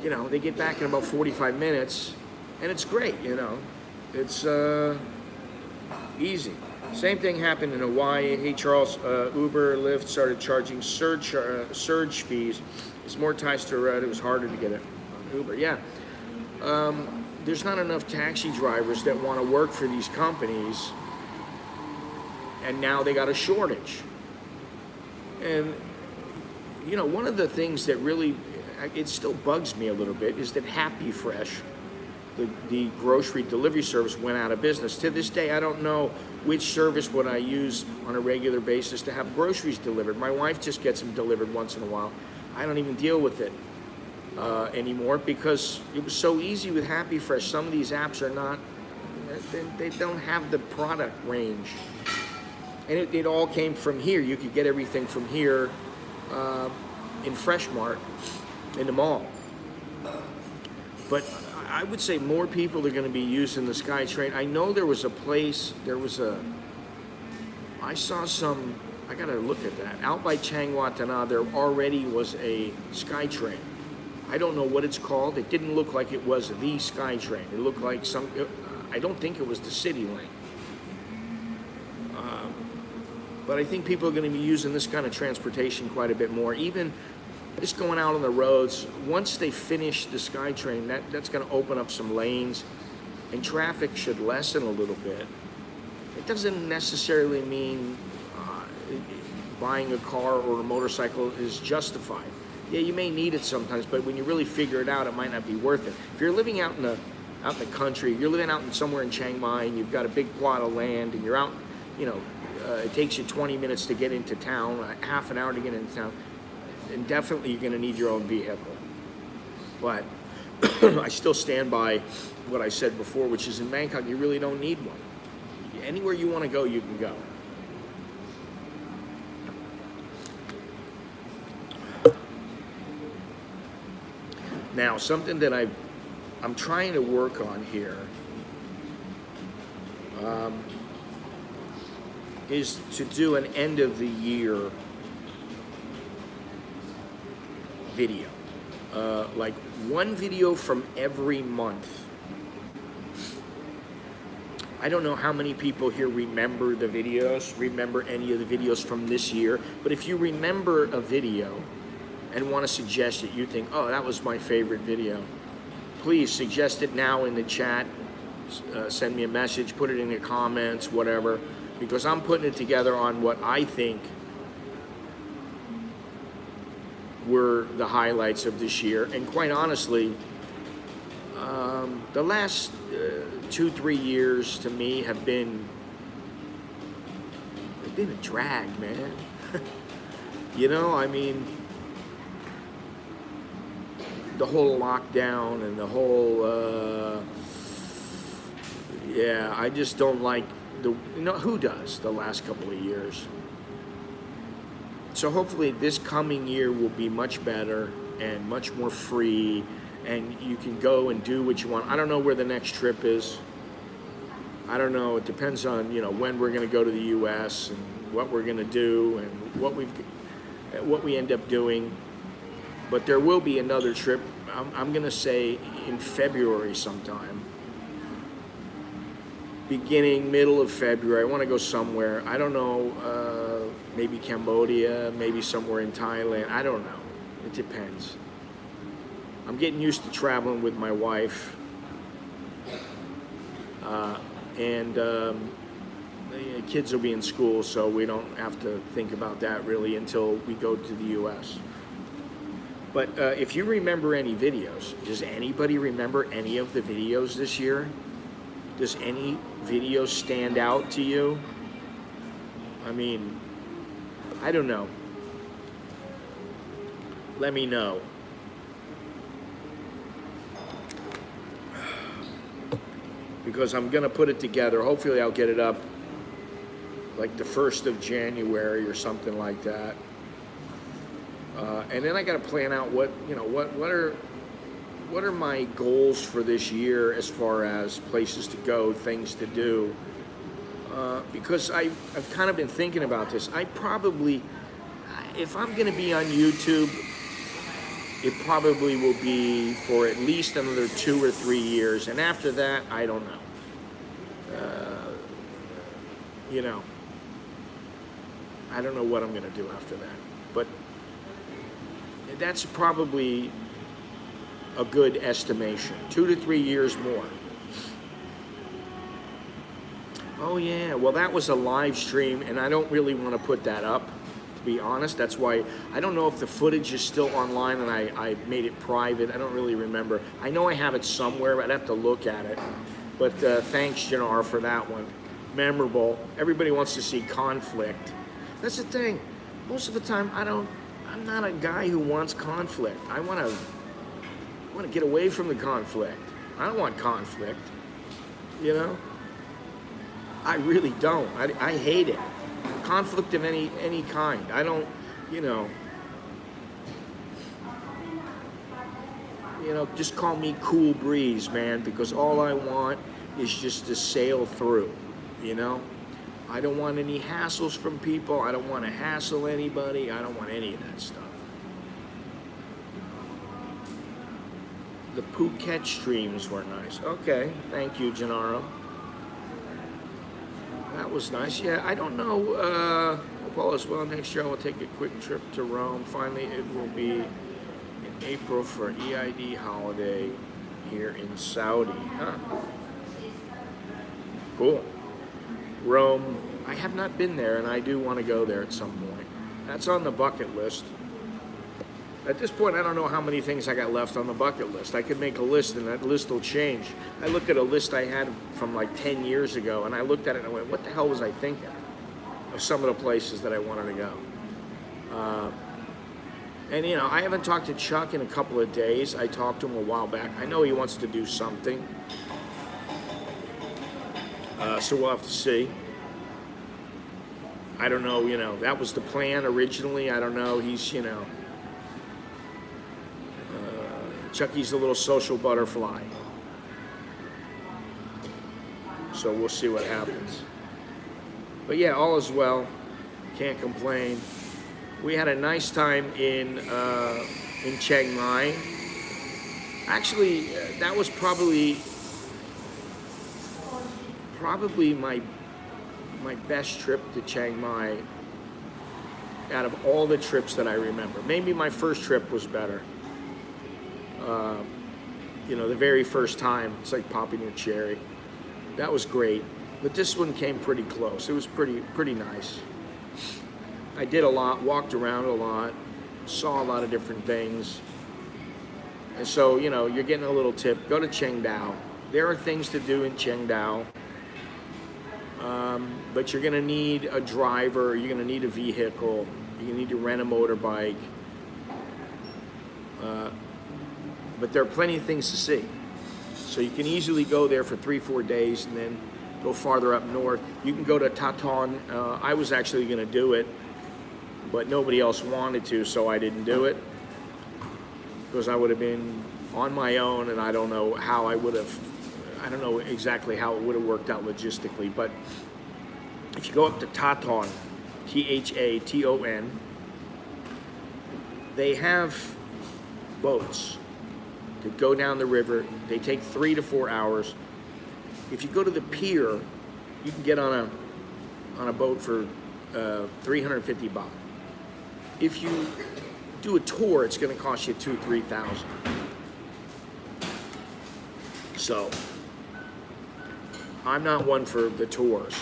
They get back in about 45 minutes, and it's great. It's easy. Same thing happened in Hawaii. Hey, Charles, Uber, Lyft started charging surge fees. It's more ties to it was harder to get it on Uber. Yeah. There's not enough taxi drivers that want to work for these companies, and now they got a shortage. And one of the things that really, it still bugs me a little bit, is that Happy Fresh, the grocery delivery service, went out of business. To this day, I don't know which service would I use on a regular basis to have groceries delivered. My wife just gets them delivered once in a while. I don't even deal with it anymore because it was so easy with Happy Fresh. Some of these apps are not, they don't have the product range. And it all came from here. You could get everything from here in Fresh Mart, in the mall. But I would say more people are going to be using the SkyTrain. I know there was a place, I saw some, I got to look at that. Out by Changwatana, there already was a SkyTrain. I don't know what it's called. It didn't look like it was the SkyTrain. It looked like I don't think it was the CityLink. But I think people are going to be using this kind of transportation quite a bit more. Even just going out on the roads, once they finish the SkyTrain, that's going to open up some lanes, and traffic should lessen a little bit. It doesn't necessarily mean buying a car or a motorcycle is justified. Yeah, you may need it sometimes, but when you really figure it out, it might not be worth it. If you're living out in the country, you're living out in somewhere in Chiang Mai, and you've got a big plot of land, and you're out, it takes you 20 minutes to get into town, half an hour to get into town, and definitely you're going to need your own vehicle. But I still stand by what I said before, which is in Bangkok, you really don't need one. Anywhere you want to go, you can go. Now, something that I'm trying to work on here is to do an end of the year video. Like one video from every month. I don't know how many people here remember the videos, remember any of the videos from this year, but if you remember a video and want to suggest it, you think, oh, that was my favorite video, please suggest it now in the chat. send me a message, put it in the comments, whatever, because I'm putting it together on what I think were the highlights of this year. And quite honestly, the last 2-3 years to me have been a drag, man. You know, I mean, the whole lockdown and the whole yeah, I just don't like who does the last couple of years. So hopefully this coming year will be much better and much more free, and you can go and do what you want. I don't know where the next trip is. I don't know. It depends on, you know, when we're going to go to the U.S. and what we're going to do and what we end up doing. But there will be another trip. I'm going to say in February sometime. Beginning, middle of February. I want to go somewhere. I don't know. Maybe Cambodia, maybe somewhere in Thailand. I don't know. It depends. I'm getting used to traveling with my wife. And the kids will be in school, so we don't have to think about that really until we go to the U.S. But if you remember any videos, does anybody remember any of the videos this year? Does any video stand out to you? I mean, I don't know. Let me know. Because I'm going to put it together. Hopefully I'll get it up like the 1st of January or something like that. And then I got to plan out what are my goals for this year as far as places to go, things to do. Because I've kind of been thinking about this. I probably, if I'm going to be on YouTube, it probably will be for at least another 2 or 3 years. And after that, I don't know. You know, I don't know what I'm going to do after that. But that's probably a good estimation. 2 to 3 years more. Oh yeah, well that was a live stream, and I don't really want to put that up, to be honest. That's why I don't know if the footage is still online, and I made it private. I don't really remember. I know I have it somewhere, but I'd have to look at it. But thanks, Janar, for that one. Memorable. Everybody wants to see conflict. That's the thing. Most of the time, I'm not a guy who wants conflict. I want to get away from the conflict. I don't want conflict, you know? I really don't. I hate it. Conflict of any kind. I don't, you know, just call me Cool Breeze, man, because all I want is just to sail through, you know? I don't want any hassles from people. I don't want to hassle anybody. I don't want any of that stuff. The Phuket streams were nice. Okay, thank you, Gennaro. That was nice. Yeah, I don't know. Paul as well. Next year I will take a quick trip to Rome. Finally, it will be in April for EID holiday here in Saudi. Huh? Cool. Rome. I have not been there, and I do want to go there at some point. That's on the bucket list. At this point, I don't know how many things I got left on the bucket list. I could make a list, and that list will change. I looked at a list I had from like 10 years ago, and I looked at it and I went, what the hell was I thinking of some of the places that I wanted to go? And, you know, I haven't talked to Chuck in a couple of days. I talked to him a while back. I know he wants to do something. So we'll have to see. I don't know, you know, that was the plan originally. I don't know. He's, you know, Chucky's a little social butterfly. So we'll see what happens. But yeah, all is well. Can't complain. We had a nice time in Chiang Mai. Actually, that was probably my best trip to Chiang Mai out of all the trips that I remember. Maybe my first trip was better. You know, the very first time, it's like popping your cherry. That was great. But this one came pretty close. It was pretty nice. I did a lot, walked around a lot, saw a lot of different things. And so, you know, you're getting a little tip. Go to Qingdao. There are things to do in Qingdao. But you're going to need a driver. You're going to need a vehicle. You're going to need to rent a motorbike. But there are plenty of things to see. So you can easily go there for 3-4 days and then go farther up north. You can go to Taton. I was actually going to do it, but nobody else wanted to, so I didn't do it. Because I would have been on my own, and I don't know how I would have, I don't know exactly how it would have worked out logistically. But if you go up to Taton, T-H-A-T-O-N, they have boats that go down the river. They take 3 to 4 hours. If you go to the pier, you can get on a boat for 350 baht. If you do a tour, it's going to cost you 2,000-3,000. So I'm not one for the tours.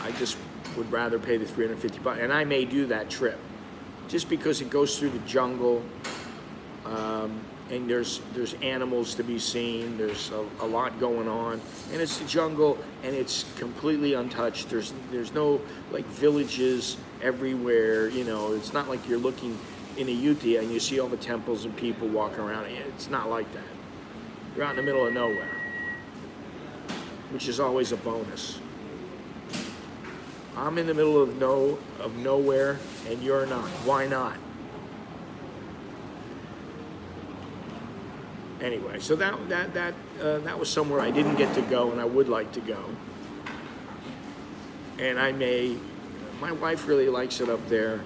I just would rather pay the 350 baht, and I may do that trip just because it goes through the jungle. And there's animals to be seen. There's a lot going on, and it's the jungle, and it's completely untouched. There's no like villages everywhere. You know, it's not like you're looking in Ayutthaya and you see all the temples and people walking around. It's not like that. You're out in the middle of nowhere, which is always a bonus. I'm in the middle of nowhere, and you're not. Why not? Anyway, so that was somewhere I didn't get to go, and I would like to go. And my wife really likes it up there.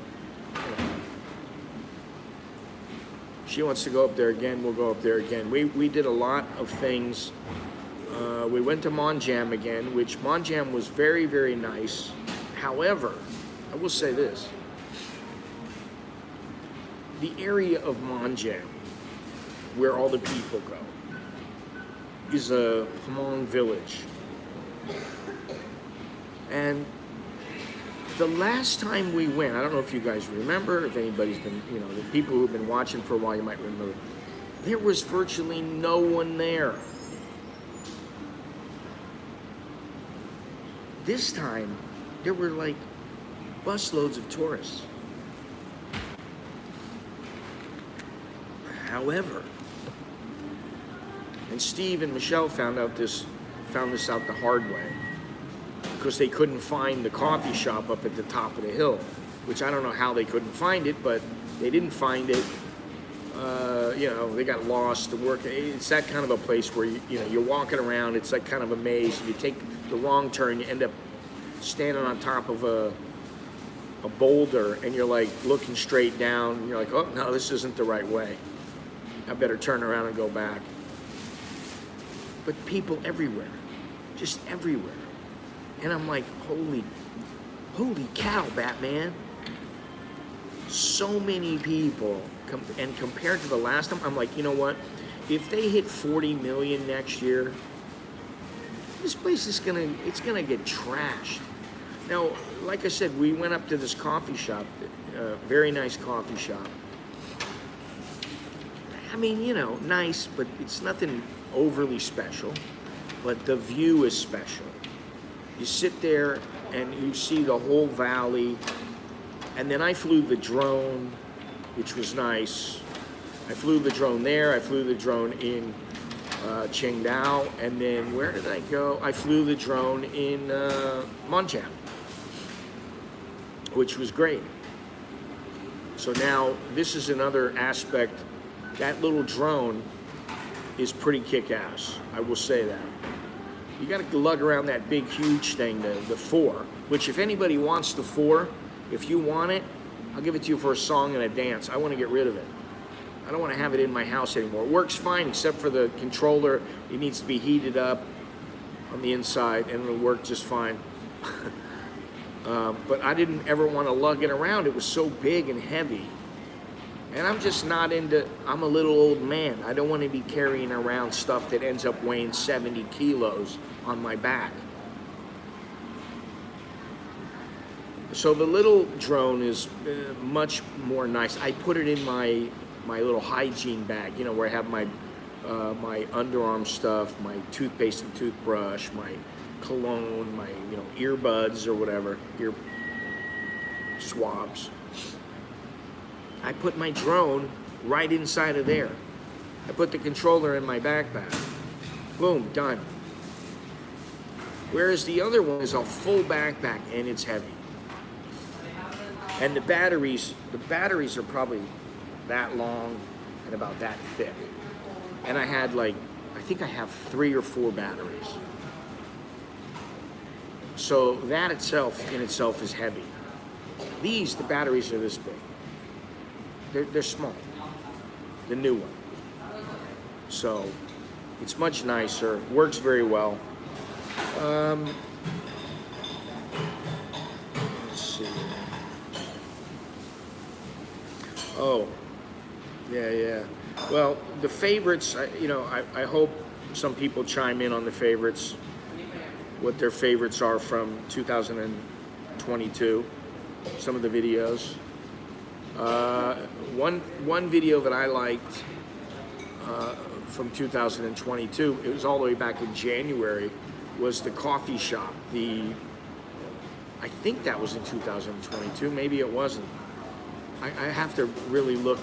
She wants to go up there again, we'll go up there again. We did a lot of things. We went to Monjam again, which Monjam was very, very nice. However, I will say this. The area of Monjam, where all the people go, is a Hmong village. And the last time we went, I don't know if you guys remember, if anybody's been, you know, the people who've been watching for a while, you might remember, there was virtually no one there. This time, there were like busloads of tourists. However, and Steve and Michelle found this out the hard way, because they couldn't find the coffee shop up at the top of the hill, which I don't know how they couldn't find it, but they didn't find it. You know, they got lost to work. It's that kind of a place where you're walking around. It's like kind of a maze. If you take the wrong turn, you end up standing on top of a boulder, and you're like looking straight down. And you're like, oh no, this isn't the right way. I better turn around and go back. But people everywhere, just everywhere. And I'm like, holy cow, Batman. So many people, and compared to the last time, I'm like, you know what? If they hit 40 million next year, this place is it's gonna get trashed. Now, like I said, we went up to this coffee shop, very nice coffee shop. I mean, you know, nice, but it's nothing overly special, but the view is special. You sit there and you see the whole valley, and then I flew the drone, which was nice. I flew the drone there, I flew the drone in Qingdao, and then where did I go? I flew the drone in Monjam, which was great. So now this is another aspect. That little drone is pretty kick-ass, I will say that. You got to lug around that big, huge thing, the 4, which if anybody wants the 4, if you want it, I'll give it to you for a song and a dance. I want to get rid of it. I don't want to have it in my house anymore. It works fine, except for the controller. It needs to be heated up on the inside, and it'll work just fine. But I didn't ever want to lug it around. It was so big and heavy. And I'm just not into, I'm a little old man. I don't want to be carrying around stuff that ends up weighing 70 kilos on my back. So the little drone is much more nice. I put it in my little hygiene bag, you know, where I have my my underarm stuff, my toothpaste and toothbrush, my cologne, my, you know, earbuds or whatever, ear swabs. I put my drone right inside of there. I put the controller in my backpack. Boom, done. Whereas the other one is a full backpack and it's heavy. And the batteries are probably that long and about that thick. And I had like, I think I have 3 or 4 batteries. So that in itself is heavy. These, the batteries are this big. They're small, the new one. So it's much nicer, works very well. Let's see. Oh, yeah. Well, the favorites, you know, I hope some people chime in on the favorites, what their favorites are from 2022, some of the videos. One video that I liked from 2022, it was all the way back in January, was the coffee shop. I think that was in 2022, maybe it wasn't. I have to really look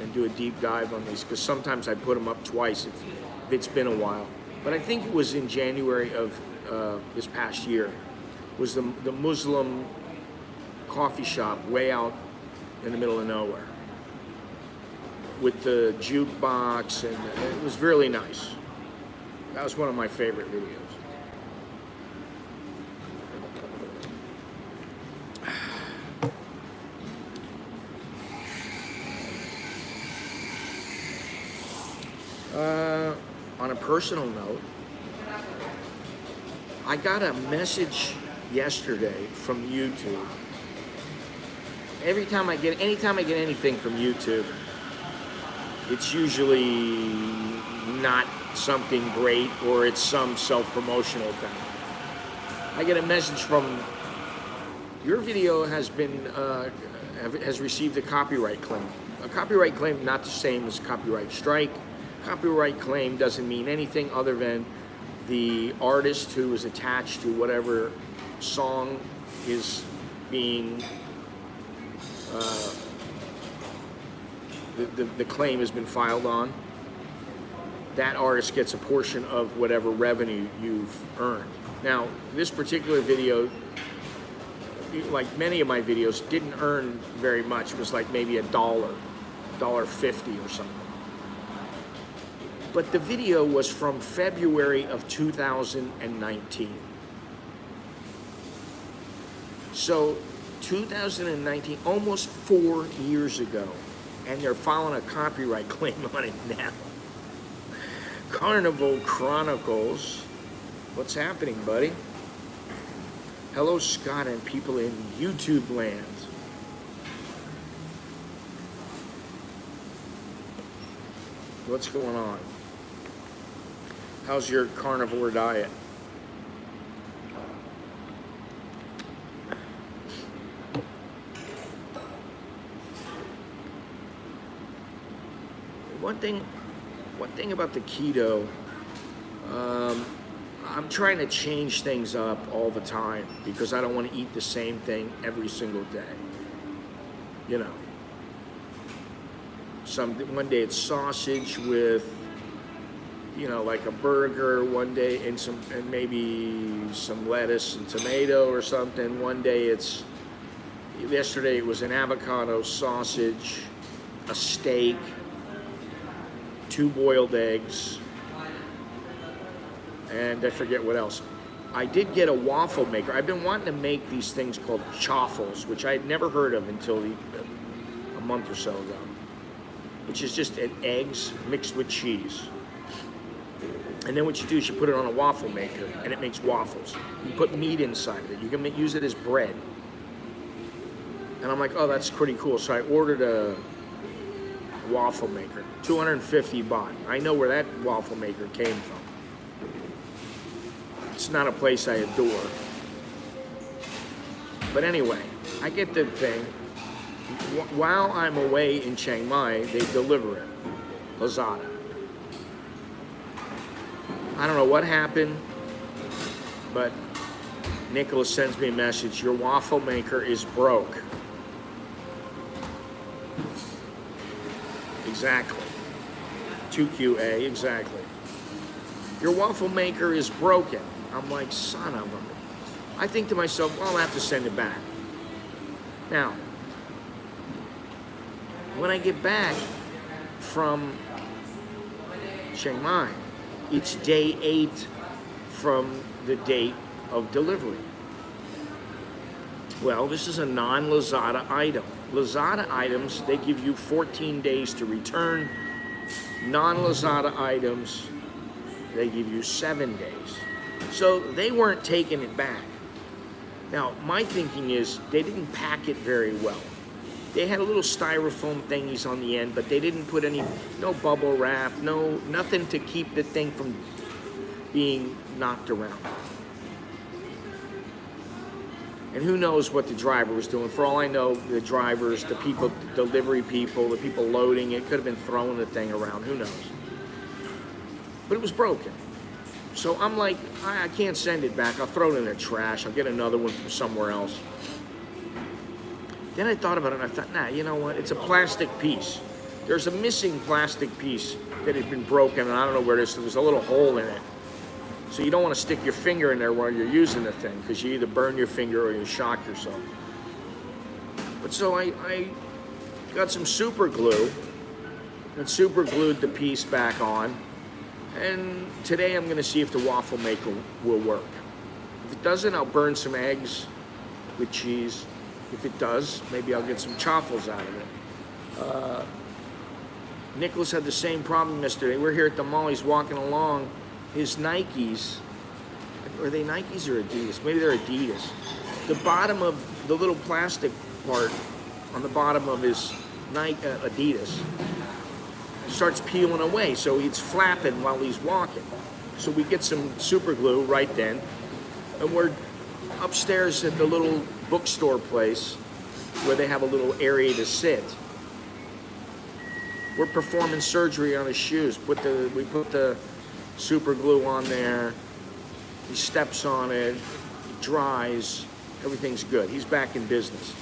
and do a deep dive on these, because sometimes I put them up twice if it's been a while. But I think it was in January of this past year, was the Muslim coffee shop way out in the middle of nowhere with the jukebox, and it was really nice. That was one of my favorite videos. On a personal note, I got a message yesterday from YouTube. Anytime I get anything from YouTube, it's usually not something great, or it's some self-promotional thing. I get a message from, your video has received a copyright claim. A copyright claim, not the same as copyright strike. Copyright claim doesn't mean anything other than the artist who is attached to whatever song is being, the claim has been filed on. That artist gets a portion of whatever revenue you've earned. Now, this particular video, like many of my videos, didn't earn very much. It was like maybe $1.50 or something. But the video was from February of 2019. So 2019, almost 4 years ago, and they're filing a copyright claim on it now. Carnival Chronicles, what's happening, buddy? Hello, Scott, and people in YouTube land. What's going on? How's your carnivore diet? One thing about the keto, I'm trying to change things up all the time because I don't want to eat the same thing every single day. You know, one day it's sausage with, you know, like a burger. One day and maybe some lettuce and tomato or something. One day yesterday it was an avocado sausage, a steak, 2 boiled eggs, and I forget what else. I did get a waffle maker. I've been wanting to make these things called chaffles, which I had never heard of until a month or so ago, which is just eggs mixed with cheese. And then what you do is you put it on a waffle maker, and it makes waffles. You put meat inside of it. You can use it as bread. And I'm like, oh, that's pretty cool. So I ordered waffle maker, 250 baht. I know where that waffle maker came from. It's not a place I adore. But anyway, I get the thing. While I'm away in Chiang Mai, they deliver it. Lazada. I don't know what happened, but Nicholas sends me a message. Your waffle maker is broke. Exactly. 2QA, exactly. Your waffle maker is broken. I'm like, son of a... I think to myself, well, I'll have to send it back. Now, when I get back from Chiang Mai, it's day 8 from the date of delivery. Well, this is a non-Lazada item. Lazada items, they give you 14 days to return. Non-Lazada items, they give you 7 days. So they weren't taking it back. Now, my thinking is they didn't pack it very well. They had a little styrofoam thingies on the end, but they didn't put no bubble wrap, nothing to keep the thing from being knocked around. And who knows what the driver was doing. For all I know, the drivers, the people, the delivery people, the people loading it could have been throwing the thing around, who knows. But it was broken. So I'm like, I can't send it back. I'll throw it in the trash. I'll get another one from somewhere else. Then I thought about it and I thought, nah, you know what? It's a plastic piece. There's a missing plastic piece that had been broken, and I don't know where it is. So there's a little hole in it. So you don't want to stick your finger in there while you're using the thing, because you either burn your finger or you shock yourself. But so I got some super glue and super glued the piece back on. And today I'm going to see if the waffle maker will work. If it doesn't, I'll burn some eggs with cheese. If it does, maybe I'll get some chaffles out of it. Nicholas had the same problem yesterday. We're here at the mall. He's walking along. His Nikes, are they Nikes or Adidas? Maybe they're Adidas. The bottom of the little plastic part on the bottom of his Adidas starts peeling away, so it's flapping while he's walking. So we get some super glue right then, and we're upstairs at the little bookstore place where they have a little area to sit. We're performing surgery on his shoes. We put the super glue on there. He steps on it. It dries. Everything's good. He's back in business.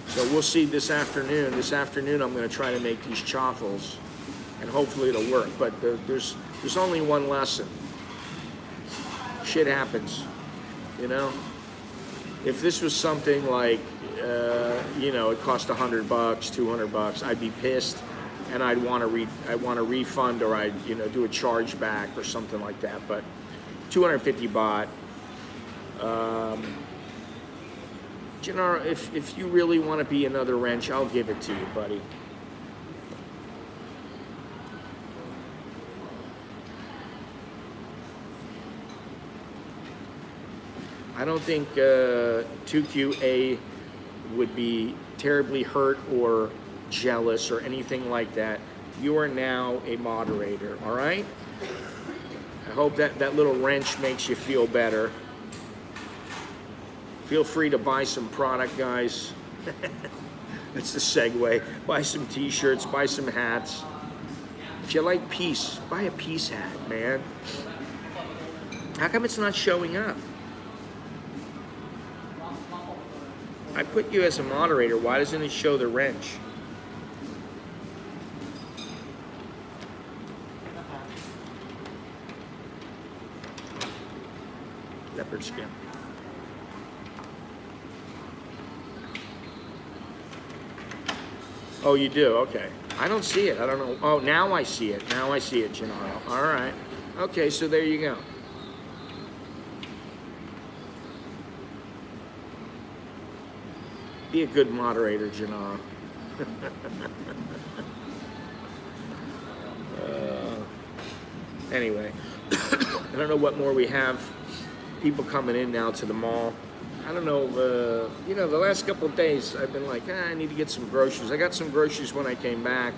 So we'll see this afternoon. This afternoon I'm going to try to make these chaffles, and hopefully it'll work. But there's only one lesson. Shit happens, you know. If this was something like, it cost $100, $200, I'd be pissed, and I'd want a refund, or I'd do a charge back or something like that. But 250 baht. Janara, if you really want to be another wrench, I'll give it to you, buddy. I don't think 2QA would be terribly hurt or jealous or anything like that. You are now a moderator, all right? I hope that little wrench makes you feel better. Feel free to buy some product, guys. That's the segue. Buy some t-shirts, buy some hats. If you like peace, buy a peace hat, man. How come it's not showing up? I put you as a moderator. Why doesn't it show the wrench? Leopard skin. Oh, you do? Okay. I don't see it. I don't know. Oh, now I see it. Now I see it, Gennaro. All right. Okay, so there you go. Be a good moderator, Gennaro. Anyway, I don't know what more we have. People coming in now to the mall. I don't know, the last couple of days I've been like, I need to get some groceries. I got some groceries when I came back.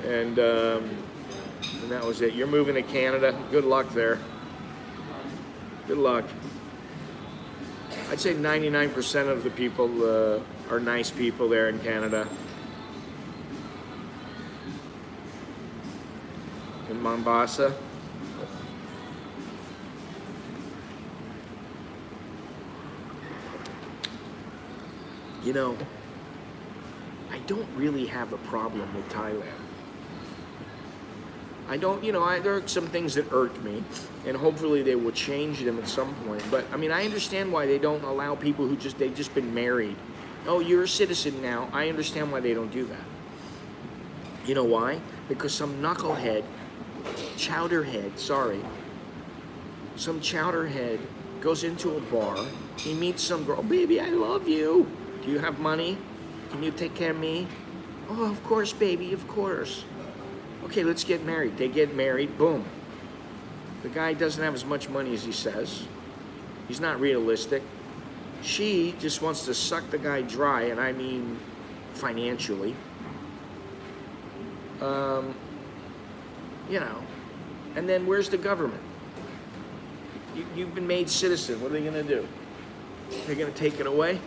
And that was it. You're moving to Canada. Good luck there. Good luck. I'd say 99% of the people are nice people there in Canada. In Mombasa. You know, I don't really have a problem with Thailand. I don't, you know, there are some things that irk me, and hopefully they will change them at some point. But I mean, I understand why they don't allow people who they've just been married. Oh, you're a citizen now. I understand why they don't do that. You know why? Because some knucklehead, some chowderhead goes into a bar. He meets some girl. Baby, I love you. Do you have money? Can you take care of me? Oh, of course, baby, of course. Okay, let's get married. They get married, boom. The guy doesn't have as much money as he says. He's not realistic. She just wants to suck the guy dry, and I mean financially. You know, and then where's the government? You've been made citizen. What are they going to do? They're going to take it away?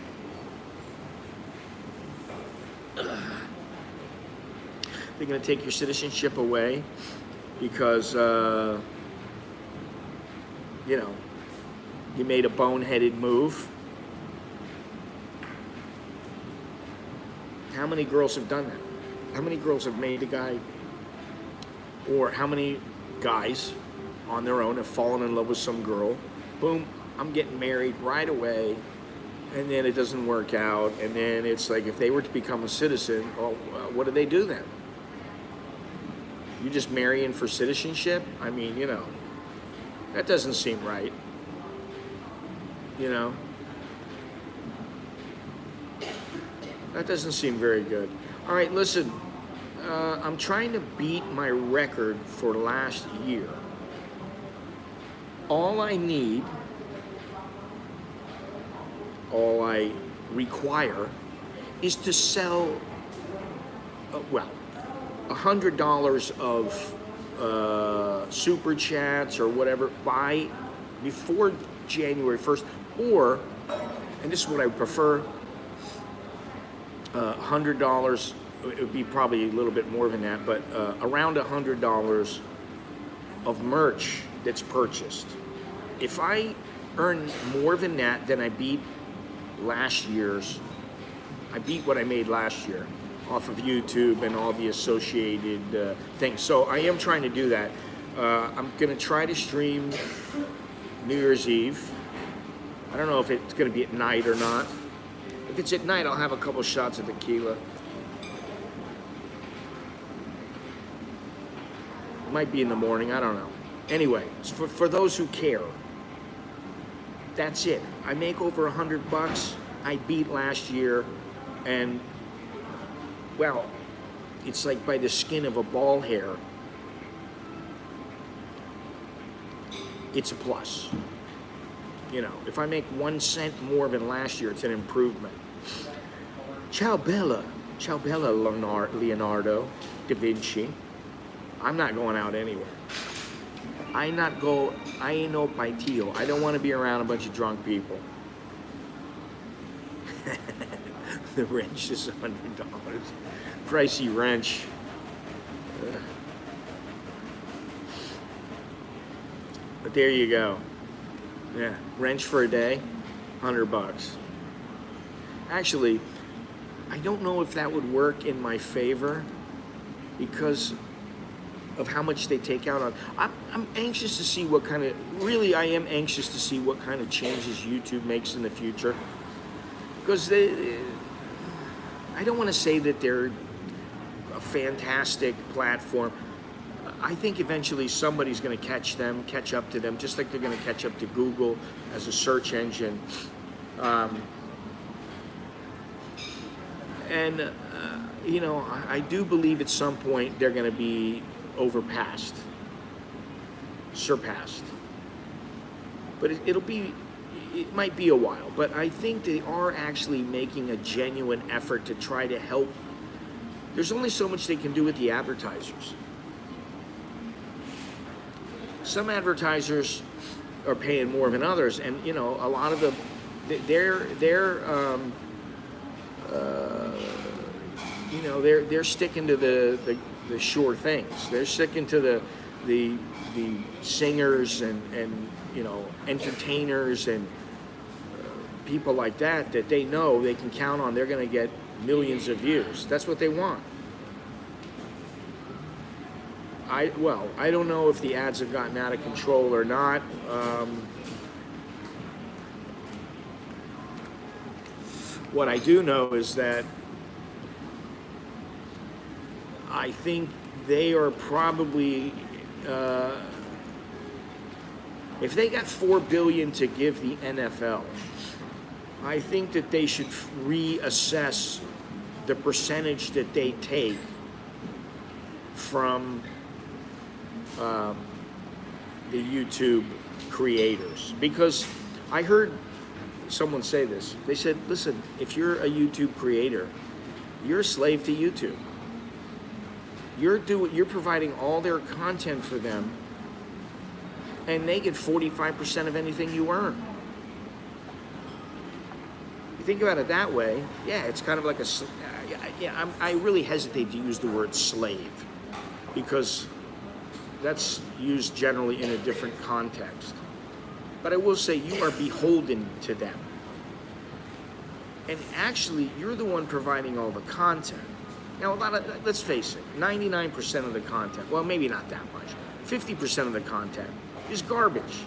They're going to take your citizenship away because, you know, you made a boneheaded move. How many girls have done that? How many girls have made a guy, or how many guys on their own have fallen in love with some girl? Boom, I'm getting married right away. And then it doesn't work out. And then it's like, if they were to become a citizen, well, what do they do then? You just marrying for citizenship? I mean, you know, that doesn't seem right. You know? That doesn't seem very good. All right, listen. I'm trying to beat my record for last year. All I require is to sell, $100 of super chats or whatever before January 1st, or, and this is what I prefer, $100, it would be probably a little bit more than that, but around $100 of merch that's purchased. If I earn more than that, then I beat what I made last year off of YouTube and all the associated things. So I am trying to do that. I'm going to try to stream New Year's Eve. I don't know if it's going to be at night or not. If it's at night, I'll have a couple shots of tequila. It might be in the morning, I don't know. Anyway, for those who care, that's it. I make over $100. I beat last year, and well, it's like by the skin of a ball hair. It's a plus. You know, if I make 1 cent more than last year, it's an improvement. Ciao bella Leonardo da Vinci. I'm not going out anywhere. I ain't no paitio. I don't want to be around a bunch of drunk people. The wrench is $100. Pricey wrench. But there you go. Yeah, wrench for a day, $100. Actually, I don't know if that would work in my favor because of how much they take out on. I'm anxious to see what kind of, really I am anxious to see what kind of changes YouTube makes in the future. Because I don't want to say that they're a fantastic platform. I think eventually somebody's going to catch up to them, just like they're going to catch up to Google as a search engine. You know, I do believe at some point they're going to be surpassed. But it might be a while. But I think they are actually making a genuine effort to try to help there's only so much they can do with the advertisers. Some advertisers are paying more than others, and you know, a lot of they're sticking to the sure things. They're sticking to the singers and you know, entertainers and people like that they know they can count on. They're going to get millions of views. That's what they want. I don't know if the ads have gotten out of control or not. What I do know is that I think they are probably, if they got $4 billion to give the NFL, I think that they should reassess the percentage that they take from the YouTube creators. Because I heard someone say this. They said, listen, if you're a YouTube creator, you're a slave to YouTube. You're providing all their content for them, and they get 45% of anything you earn. You think about it that way, yeah, it's kind of like I really hesitate to use the word slave, because that's used generally in a different context. But I will say you are beholden to them. And actually, you're the one providing all the content. Now, let's face it, 99% of the content, well, maybe not that much, 50% of the content is garbage.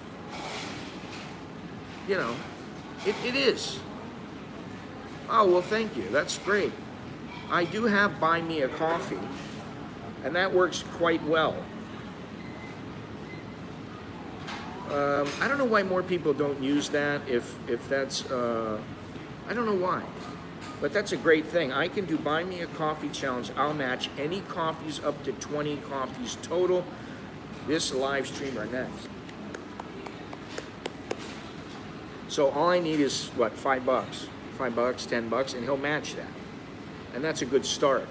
You know, it is. Oh, well, thank you. That's great. I do have Buy Me a Coffee, and that works quite well. I don't know why more people don't use that, if that's, I don't know why, but that's a great thing. I can do Buy Me a Coffee challenge. I'll match any coffees up to 20 coffees total. This live stream or next. So all I need is, what, $5, $10, and he'll match that. And that's a good start.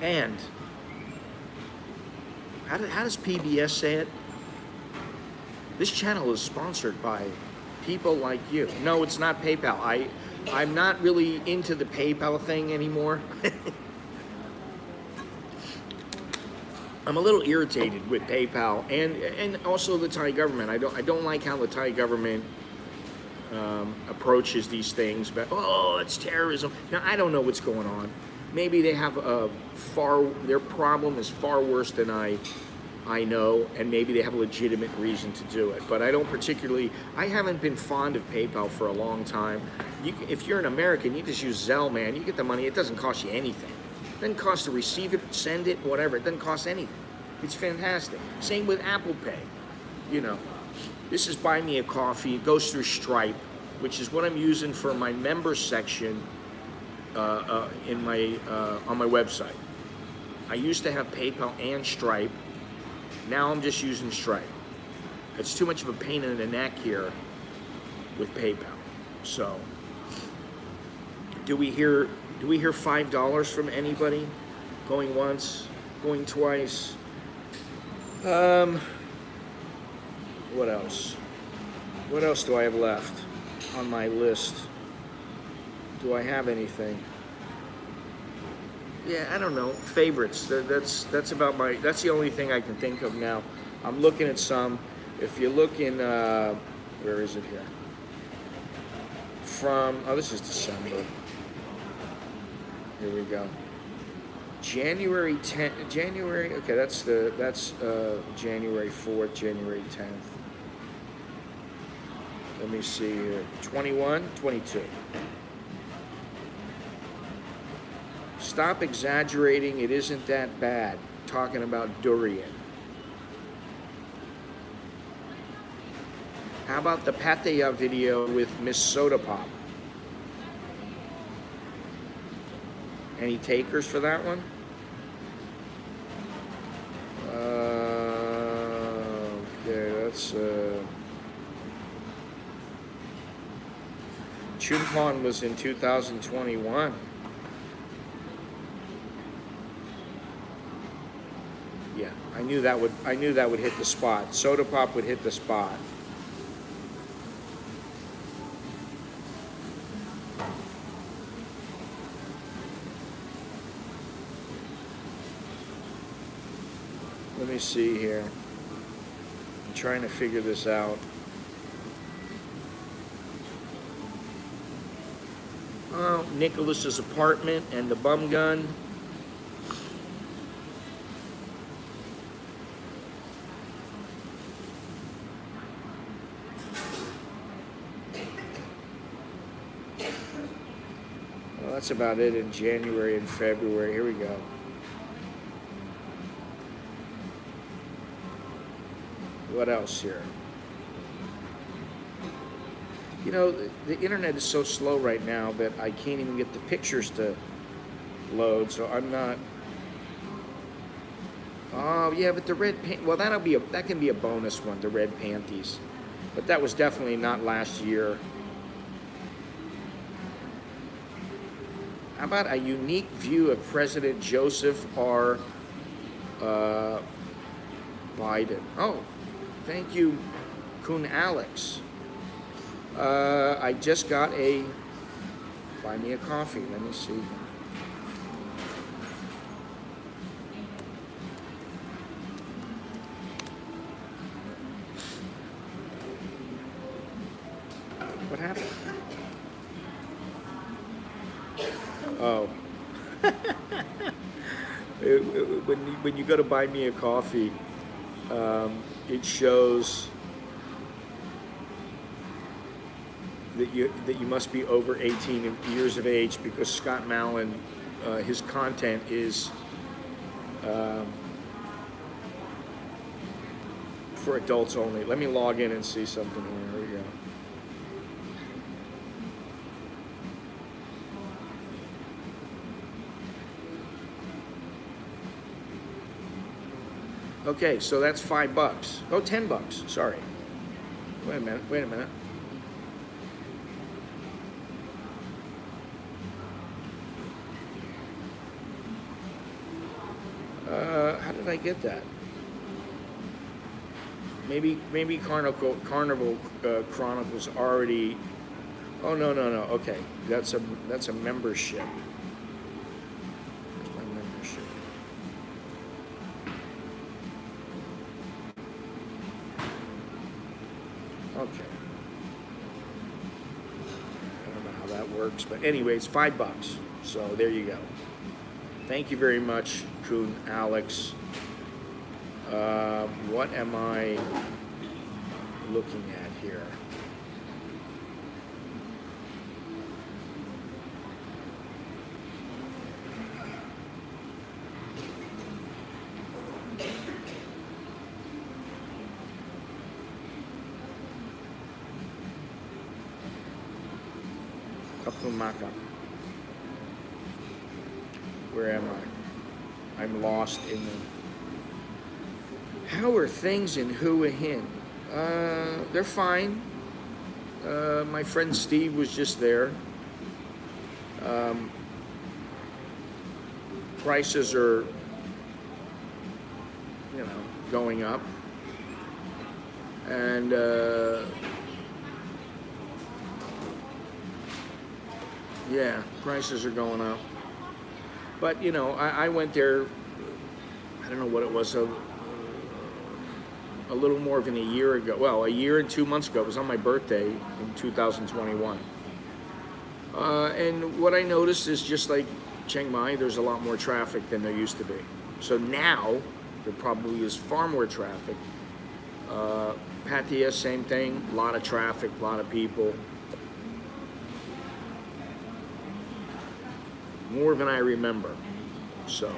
And how does PBS say it? This channel is sponsored by people like you. No, it's not PayPal. I'm not really into the PayPal thing anymore. I'm a little irritated with PayPal and also the Thai government. I don't like how the Thai government approaches these things. But it's terrorism. Now I don't know what's going on. Maybe they have their problem is far worse than I know, and maybe they have a legitimate reason to do it. But I haven't been fond of PayPal for a long time. If you're an American, you just use Zelle, man. You get the money. It doesn't cost you anything. It doesn't cost to receive it, send it, whatever. It doesn't cost anything. It's fantastic. Same with Apple Pay. You know, this is Buy Me a Coffee. It goes through Stripe, which is what I'm using for my member section on my website. I used to have PayPal and Stripe. Now I'm just using Stripe. It's too much of a pain in the neck here with PayPal. So, do we hear $5 from anybody? Going once, going twice. What else? What else do I have left on my list? Do I have anything? Yeah, I don't know. Favorites. That's the only thing I can think of now. I'm looking at some. If you look in, where is it here? This is December. Here we go. January 10th. Okay, that's January 4th, January 10th. Let me see here. 21, 22. Stop exaggerating, it isn't that bad. Talking about durian. How about the Pattaya video with Miss Soda Pop? Any takers for that one? Okay, that's Chunpon was in 2021. Yeah, I knew that would hit the spot. Soda Pop would hit the spot. Let me see here. I'm trying to figure this out. Oh, Nicholas's apartment and the bum gun. Well, that's about it in January and February. Here we go. What else here? You know, the internet is so slow right now that I can't even get the pictures to load, so I'm not. Oh yeah, but the red well, that can be a bonus one, the red panties. But that was definitely not last year. How about a unique view of President Joseph R. Biden? Oh, thank you, Kun Alex. I just got a buy me a coffee. Let me see. What happened? Oh. When you go to buy me a coffee, it shows that you must be over 18 years of age, because Scott Mallon, his content is for adults only. Let me log in and see something here. Here we go. Okay, so that's $5. Oh, $10. Sorry. Wait a minute. How did I get that? Maybe Carnival Chronicles already. Oh no. Okay, that's a membership. That's my membership. Okay. I don't know how that works, but anyway, it's $5. So there you go. Thank you very much, Kun Alex. What am I looking at here? Kapumaka. Where am I? I'm lost in the. How are things in Hua Hin? They're fine. My friend Steve was just there. Prices are, going up. And yeah, prices are going up. But, I went there, I don't know what it was, a little more than a year ago. Well, a year and 2 months ago. It was on my birthday in 2021. And what I noticed is, just like Chiang Mai, there's a lot more traffic than there used to be. So now, there probably is far more traffic. Pattaya, same thing, a lot of traffic, a lot of people. More than I remember, so.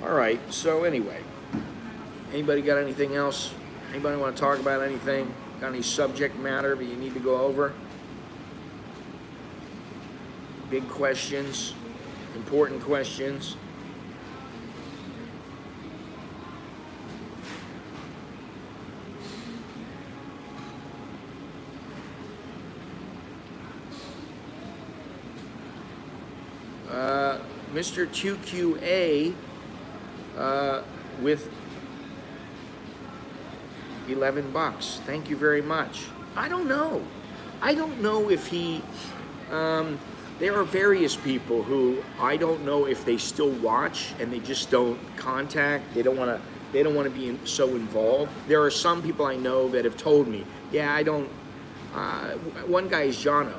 All right, so anyway, anybody got anything else? Anybody want to talk about anything? Got any subject matter that you need to go over? Big questions, important questions. Mr. 2QA with $11. Thank you very much. I don't know. I don't know if he. There are various people who I don't know if they still watch and they just don't contact. They don't want to. They don't want to be so involved. There are some people I know that have told me, yeah, I don't. One guy is Jono.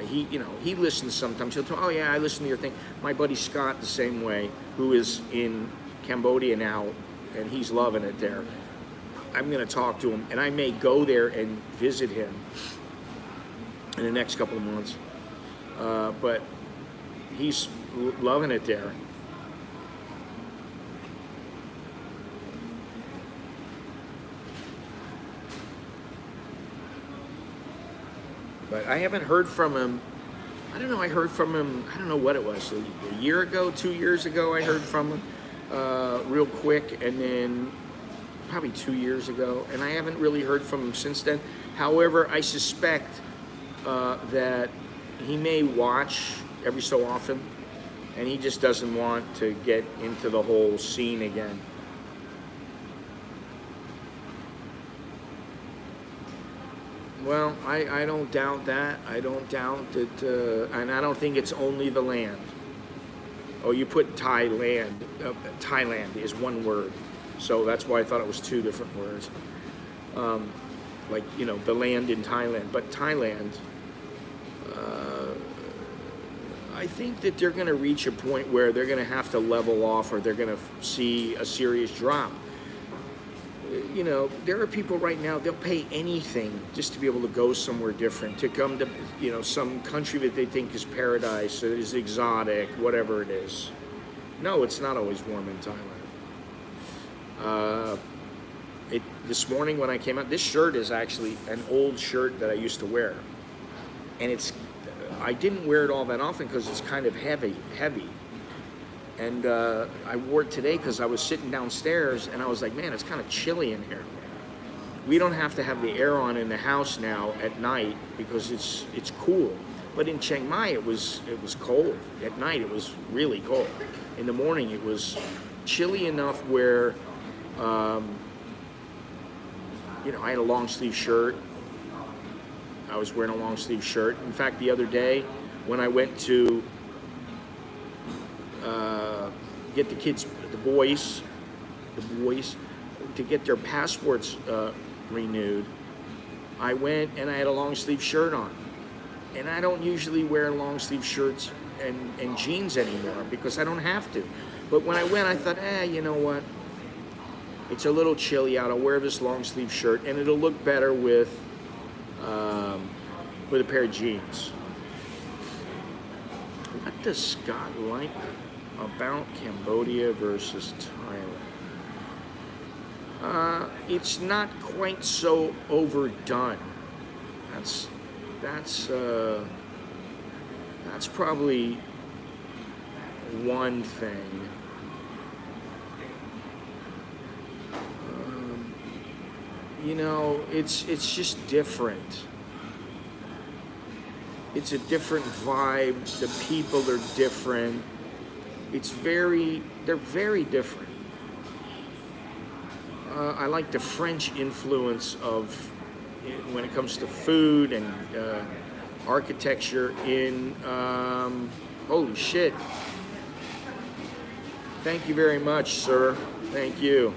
He listens sometimes. He'll tell, oh yeah, I listen to your thing. My buddy Scott, the same way, who is in Cambodia now, and he's loving it there. I'm going to talk to him, and I may go there and visit him in the next couple of months. But he's loving it there. But I haven't heard from him. I don't know. I heard from him. I don't know what it was. A year ago, 2 years ago, I heard from him real quick, and then probably 2 years ago, and I haven't really heard from him since then. However, I suspect that he may watch every so often, and he just doesn't want to get into the whole scene again. Well, I don't doubt that. I don't doubt that, and I don't think it's only the land. Oh, you put Thailand. Thailand is one word, so that's why I thought it was two different words. Like, the land in Thailand. But Thailand, I think that they're going to reach a point where they're going to have to level off, or they're going to see a serious drop. There are people right now, they'll pay anything just to be able to go somewhere different, to come to, some country that they think is paradise, that is exotic, whatever it is. No, it's not always warm in Thailand. This morning when I came out, this shirt is actually an old shirt that I used to wear. And I didn't wear it all that often because it's kind of heavy. And I wore it today because I was sitting downstairs and I was like, man, it's kind of chilly in here. We don't have to have the air on in the house now at night because it's cool. But in Chiang Mai, it was cold. At night, it was really cold. In the morning, it was chilly enough where, I had a long sleeve shirt. I was wearing a long sleeve shirt. In fact, the other day, when I went to get the kids, the boys, to get their passports renewed, I went and I had a long sleeve shirt on. And I don't usually wear long sleeve shirts and jeans anymore because I don't have to. But when I went, I thought, you know what? It's a little chilly out. I'll wear this long sleeve shirt and it'll look better with a pair of jeans. What does Scott like about Cambodia versus Thailand? It's not quite so overdone. That's probably one thing. It's just different. It's a different vibe. The people are different. They're very different. I like the French influence when it comes to food and architecture in, holy shit. Thank you very much, sir. Thank you.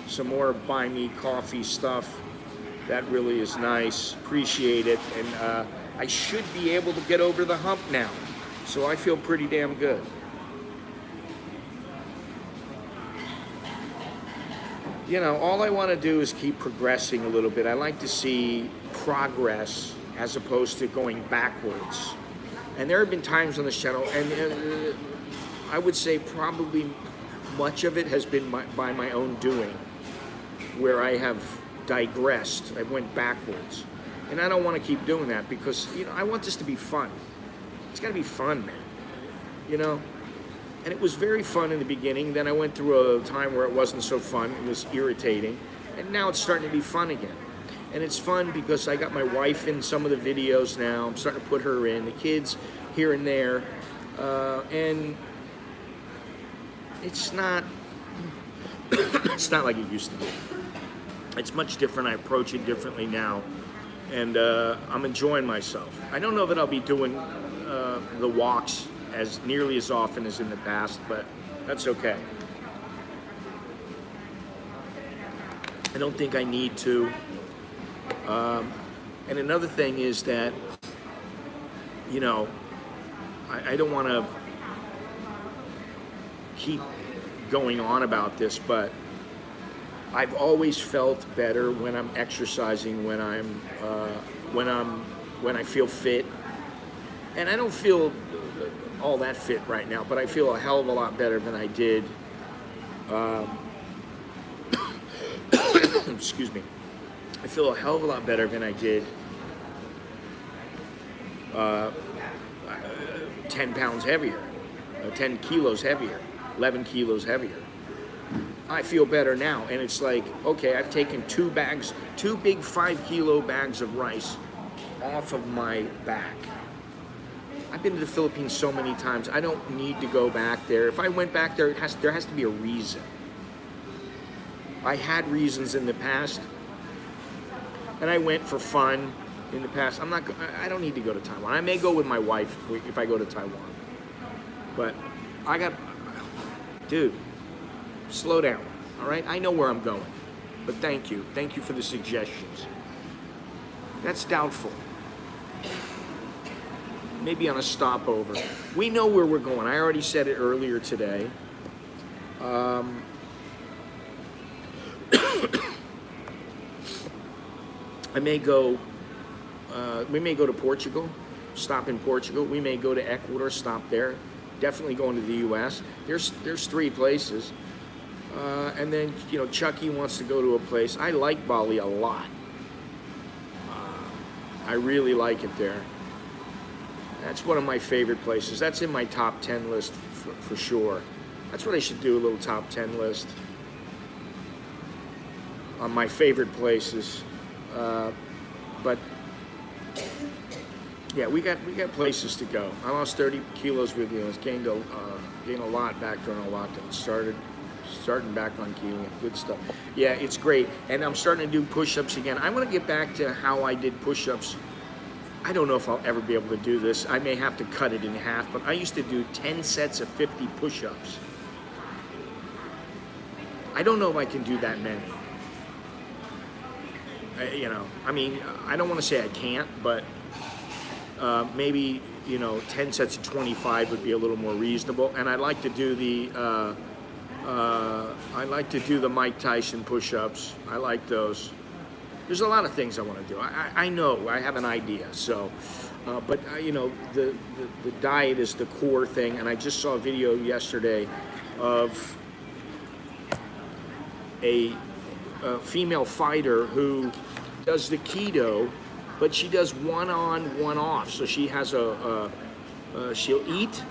Some more buy me coffee stuff. That really is nice. Appreciate it. And I should be able to get over the hump now. So I feel pretty damn good. All I want to do is keep progressing a little bit. I like to see progress as opposed to going backwards. And there have been times on this channel, and I would say probably much of it has been by my own doing, where I have digressed. I went backwards. And I don't want to keep doing that because, I want this to be fun. It's got to be fun, man. And it was very fun in the beginning. Then I went through a time where it wasn't so fun. It was irritating. And now it's starting to be fun again. And it's fun because I got my wife in some of the videos now. I'm starting to put her in, the kids here and there. And it's not like it used to be. It's much different. I approach it differently now. And I'm enjoying myself. I don't know that I'll be doing the walks as nearly as often as in the past, but that's okay. I don't think I need to. And another thing is that, I don't want to keep going on about this, but I've always felt better when I'm exercising, when I feel fit. And I don't feel all that fit right now, but I feel a hell of a lot better than I did. Excuse me. I feel a hell of a lot better than I did 10 pounds heavier, 10 kilos heavier, 11 kilos heavier. I feel better now, and it's like, okay, I've taken two big 5-kilo bags of rice off of my back. I've been to the Philippines so many times. I don't need to go back there. If I went back there, there has to be a reason. I had reasons in the past, and I went for fun in the past. I don't need to go to Taiwan. I may go with my wife if I go to Taiwan. But dude, slow down, all right? I know where I'm going, but thank you. Thank you for the suggestions. That's doubtful. Maybe on a stopover. We know where we're going. I already said it earlier today. We may go to Portugal, stop in Portugal. We may go to Ecuador, stop there. Definitely going to the U.S. There's 3 places. And then, Chucky wants to go to a place. I like Bali a lot. I really like it there. That's one of my favorite places. That's in my top 10 list for sure. That's what I should do, a little top 10 list on my favorite places. But yeah, we got places to go. I lost 30 kilos with you. I gained a lot back during a lockdown. Starting back on keto. Good stuff. Yeah, it's great. And I'm starting to do push-ups again. I want to get back to how I did push-ups. I don't know if I'll ever be able to do this. I may have to cut it in half, but I used to do 10 sets of 50 push-ups. I don't know if I can do that many. I don't want to say I can't, but maybe, 10 sets of 25 would be a little more reasonable. And I'd like to do the Mike Tyson push-ups. I like those. There's a lot of things I want to do. I know, I have an idea. So, but the diet is the core thing. And I just saw a video yesterday of a female fighter who does the keto, but she does one on, one off. So she has she'll eat,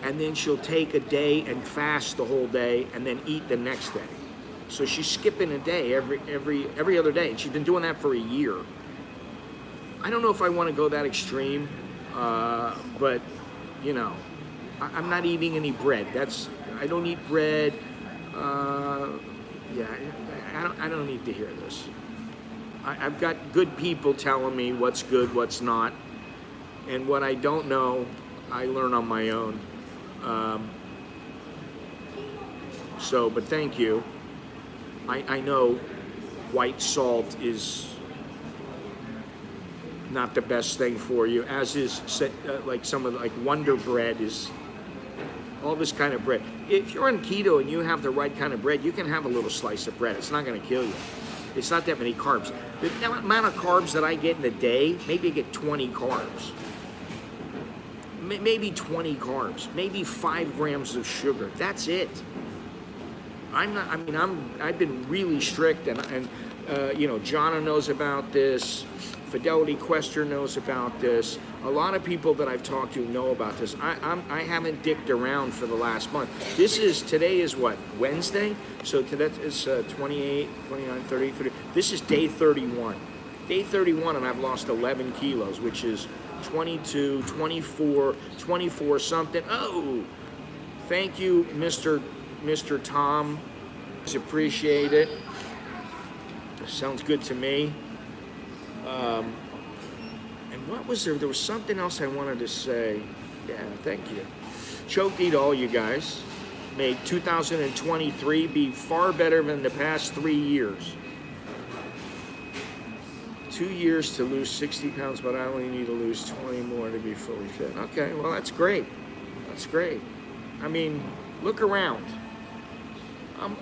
and then she'll take a day and fast the whole day, and then eat the next day. So she's skipping a day every other day, and she's been doing that for a year. I don't know if I want to go that extreme, but I'm not eating any bread. I don't eat bread. I don't need to hear this. I've got good people telling me what's good, what's not, and what I don't know, I learn on my own. But thank you. I know white salt is not the best thing for you, as is like Wonder Bread is all this kind of bread. If you're on keto and you have the right kind of bread, you can have a little slice of bread. It's not going to kill you. It's not that many carbs. The amount of carbs that I get in a day, maybe I get 20 carbs. Maybe 20 carbs. Maybe 5 grams of sugar. That's it. I've been really strict, and You know, Jonna knows about this. Fidelity Quester knows about this. A lot of people that I've talked to know about this. I haven't dicked around for the last month. Today is what, Wednesday? So today is 28, 29, 30, 30. This is day 31. Day 31, and I've lost 11 kilos, which is 22, 24, 24 something. Oh, thank you, Mr. Tom. Appreciate it. Sounds good to me. And what was there? There was something else I wanted to say. Yeah, thank you. Choke eat all you guys. Made 2023 be far better than the past 3 years. 2 years to lose 60 pounds, but I only need to lose 20 more to be fully fit. Okay, well, that's great. That's great. I mean, look around.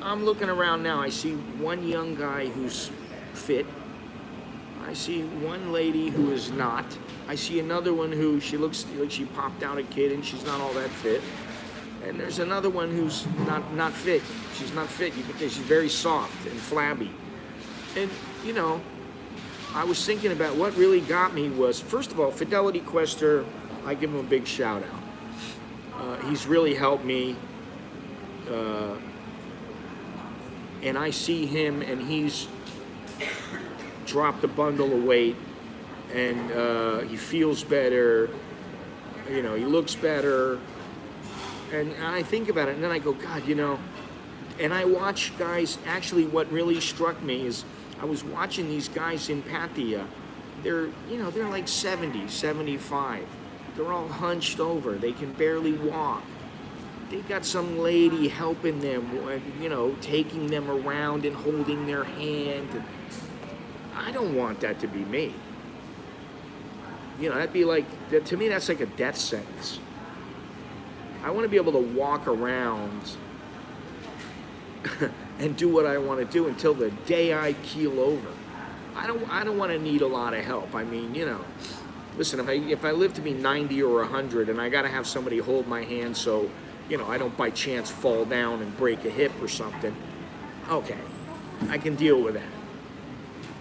I'm looking around now. I see one young guy who's fit. I see one lady who is not. I see another one who she looks like she popped out a kid and she's not all that fit. And there's another one who's not fit. She's not fit because she's very soft and flabby. And, you know, I was thinking about what really got me was, first of all, Fidelity Quester, I give him a big shout out. He's really helped me. And I see him and he's dropped a bundle of weight and he feels better, you know, he looks better. And I think about it and then I go, God, you know, and I watch guys, actually what really struck me is I was watching these guys in Pattaya. They're like 70, 75. They're all hunched over. They can barely walk. They got some lady helping them, you know, taking them around and holding their hand. I don't want that to be me. You know, that'd be like, to me, that's like a death sentence. I want to be able to walk around and do what I want to do until the day I keel over. I don't want to need a lot of help. I mean, you know, listen, if I live to be 90 or 100 and I got to have somebody hold my hand so, you know, I don't by chance fall down and break a hip or something, okay, I can deal with that.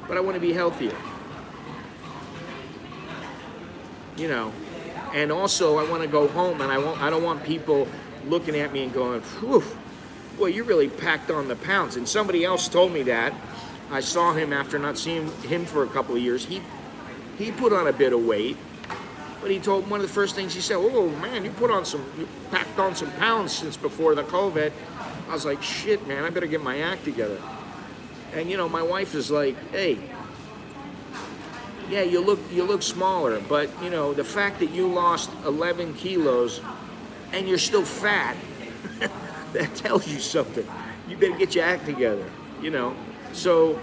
But I want to be healthier. You know, and also I want to go home and I don't want people looking at me and going, whew, well, you really packed on the pounds. And somebody else told me that. I saw him after not seeing him for a couple of years. He put on a bit of weight, but he told one of the first things he said, oh man, you packed on some pounds since before the COVID. I was like, shit, man, I better get my act together. And you know, my wife is like, hey, yeah, you look smaller, but you know, the fact that you lost 11 kilos and you're still fat, that tells you something. You better get your act together, you know. So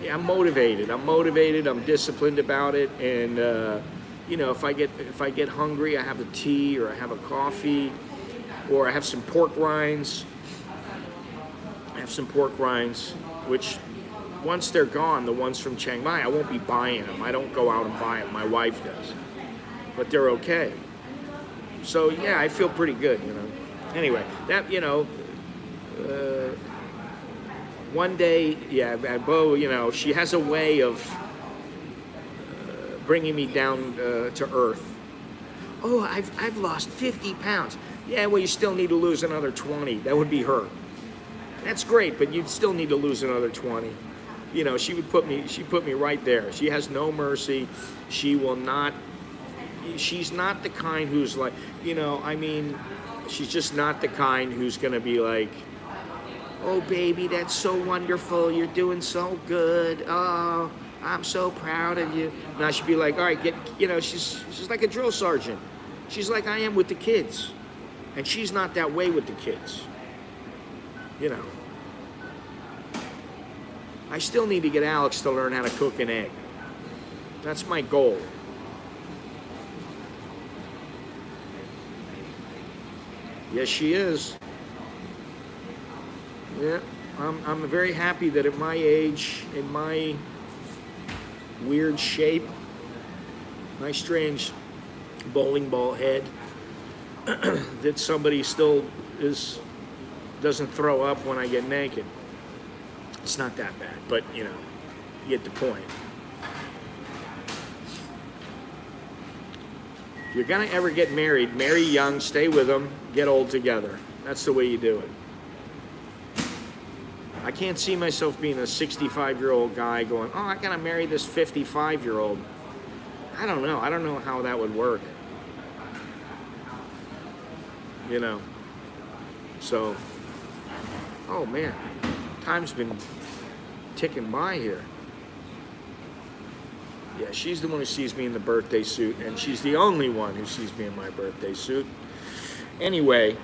yeah, I'm motivated. I'm disciplined about it, and you know, if I get hungry, I have a tea or I have a coffee, or I have some pork rinds. Which once they're gone, the ones from Chiang Mai, I won't be buying them. I don't go out and buy them. My wife does, but they're okay. So yeah, I feel pretty good, you know. Anyway, that, you know, one day, yeah, Bo, you know, she has a way of bringing me down to earth. Oh, I've lost 50 pounds. Yeah, well, you still need to lose another 20. That would be her. That's great, but you'd still need to lose another 20. You know, she put me right there. She has no mercy. She's not the kind who's like, you know, I mean, she's just not the kind who's going to be like, oh, baby, that's so wonderful. You're doing so good. Oh, I'm so proud of you. Now she'd be like, all right, you know, she's like a drill sergeant. She's like I am with the kids. And she's not that way with the kids. You know. I still need to get Alex to learn how to cook an egg. That's my goal. Yes, she is. Yeah, I'm very happy that at my age, in my weird shape, my strange bowling ball head, that somebody still doesn't throw up when I get naked. It's not that bad, but you know, you get the point. If you're gonna ever get married, marry young, stay with them, get old together. That's the way you do it. I can't see myself being a 65-year-old guy going, oh, I gotta marry this 55-year-old. I don't know. I don't know how that would work. You know. So, oh man, time's been ticking by here. Yeah, she's the one who sees me in the birthday suit, and she's the only one who sees me in my birthday suit. Anyway,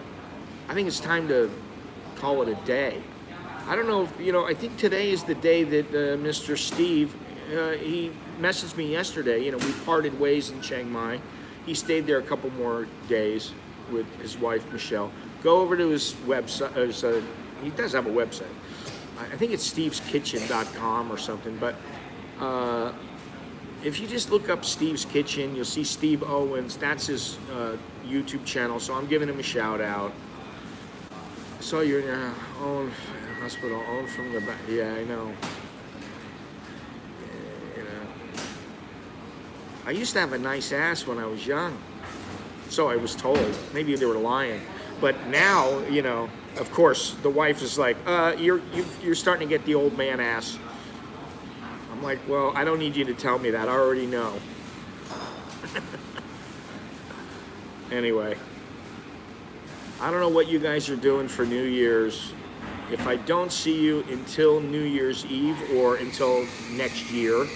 I think it's time to call it a day. I don't know if, you know, I think today is the day that Mr. Steve, he messaged me yesterday. You know, we parted ways in Chiang Mai. He stayed there a couple more days with his wife, Michelle. Go over to his website. He does have a website. I think it's steveskitchen.com or something, but if you just look up Steve's Kitchen, you'll see Steve Owens. That's his YouTube channel, so I'm giving him a shout out. I saw you're in your own hospital, owned from the back. Yeah, I know. You know. I used to have a nice ass when I was young, so I was told. Maybe they were lying, but now, you know, of course, the wife is like, you're starting to get the old man ass. I'm like, well, I don't need you to tell me that. I already know. Anyway, I don't know what you guys are doing for New Year's. If I don't see you until New Year's Eve or until next year,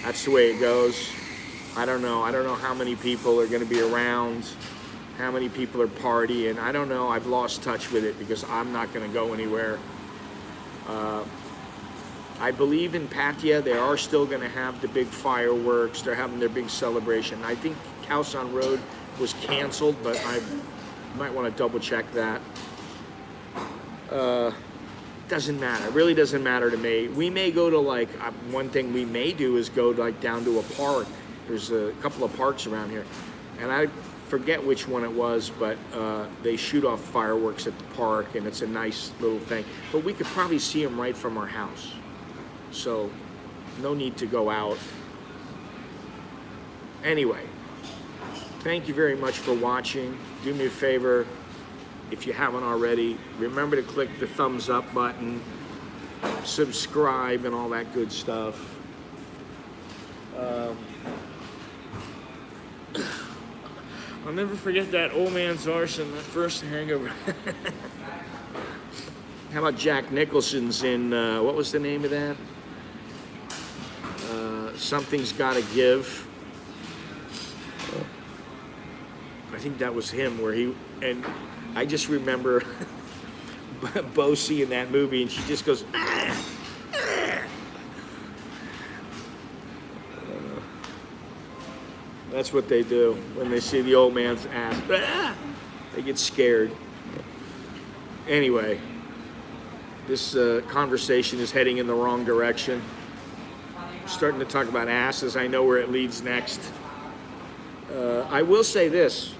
that's the way it goes. I don't know. I don't know how many people are going to be around, how many people are partying. I don't know. I've lost touch with it because I'm not going to go anywhere. I believe in Pattaya, they are still going to have the big fireworks. They're having their big celebration. I think Khao San Road was canceled, but I might want to double check that. Doesn't matter. It really doesn't matter to me. We may go to like, one thing we may do is go like down to a park. There's a couple of parks around here. And I forget which one it was, but they shoot off fireworks at the park, and it's a nice little thing. But we could probably see them right from our house. So, no need to go out. Anyway, thank you very much for watching. Do me a favor, if you haven't already, remember to click the thumbs up button, subscribe, and all that good stuff. I'll never forget that old man's arson, that first hangover. How about Jack Nicholson's in, what was the name of that? Something's Gotta Give. I think that was him, where he, and I just remember Bo seeing that movie, and she just goes, ah, ah. That's what they do when they see the old man's ass. Ah, they get scared. Anyway, this conversation is heading in the wrong direction. Starting to talk about asses. I know where it leads next. I will say this,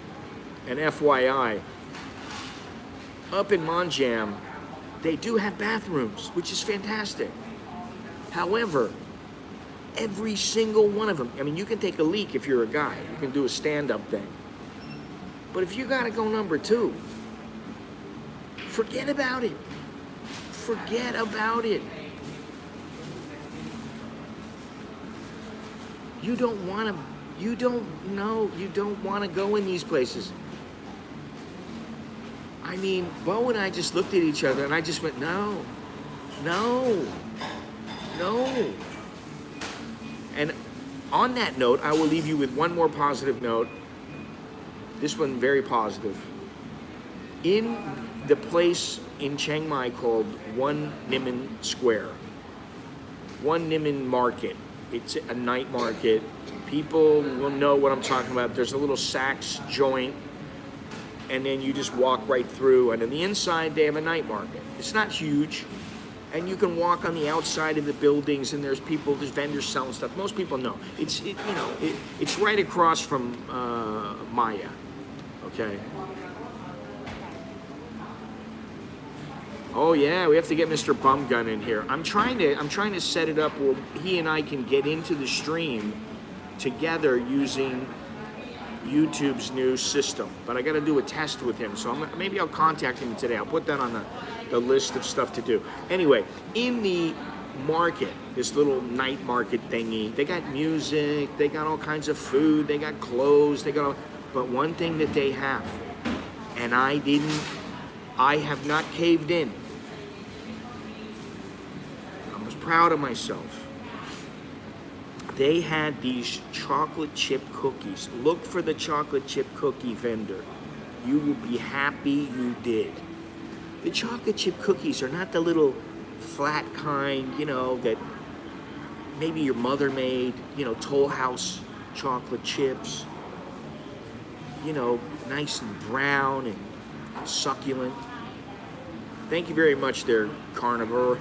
an FYI. Up in Monjam, they do have bathrooms, which is fantastic. However, every single one of them, I mean, you can take a leak if you're a guy. You can do a stand-up thing. But if you gotta go number 2, forget about it. Forget about it. You don't want to go in these places. I mean, Bo and I just looked at each other and I just went, no. And on that note, I will leave you with one more positive note. This one very positive. In the place in Chiang Mai called One Nimin Square, One Nimin Market. It's a night market. People will know what I'm talking about. There's a little Saks joint, and then you just walk right through. And on the inside, they have a night market. It's not huge, and you can walk on the outside of the buildings, and there's vendors selling stuff. Most people know. It's right across from Maya. Okay. Oh yeah, we have to get Mr. Bumgun in here. I'm trying to set it up where he and I can get into the stream together using YouTube's new system. But I got to do a test with him, so maybe I'll contact him today. I'll put that on the list of stuff to do. Anyway, in the market, this little night market thingy, they got music, they got all kinds of food, they got clothes, but one thing that they have, and I have not caved in. I was proud of myself. They had these chocolate chip cookies. Look for the chocolate chip cookie vendor. You will be happy you did. The chocolate chip cookies are not the little flat kind, that maybe your mother made, Toll House chocolate chips, nice and brown and succulent. Thank you very much there, Carnivore,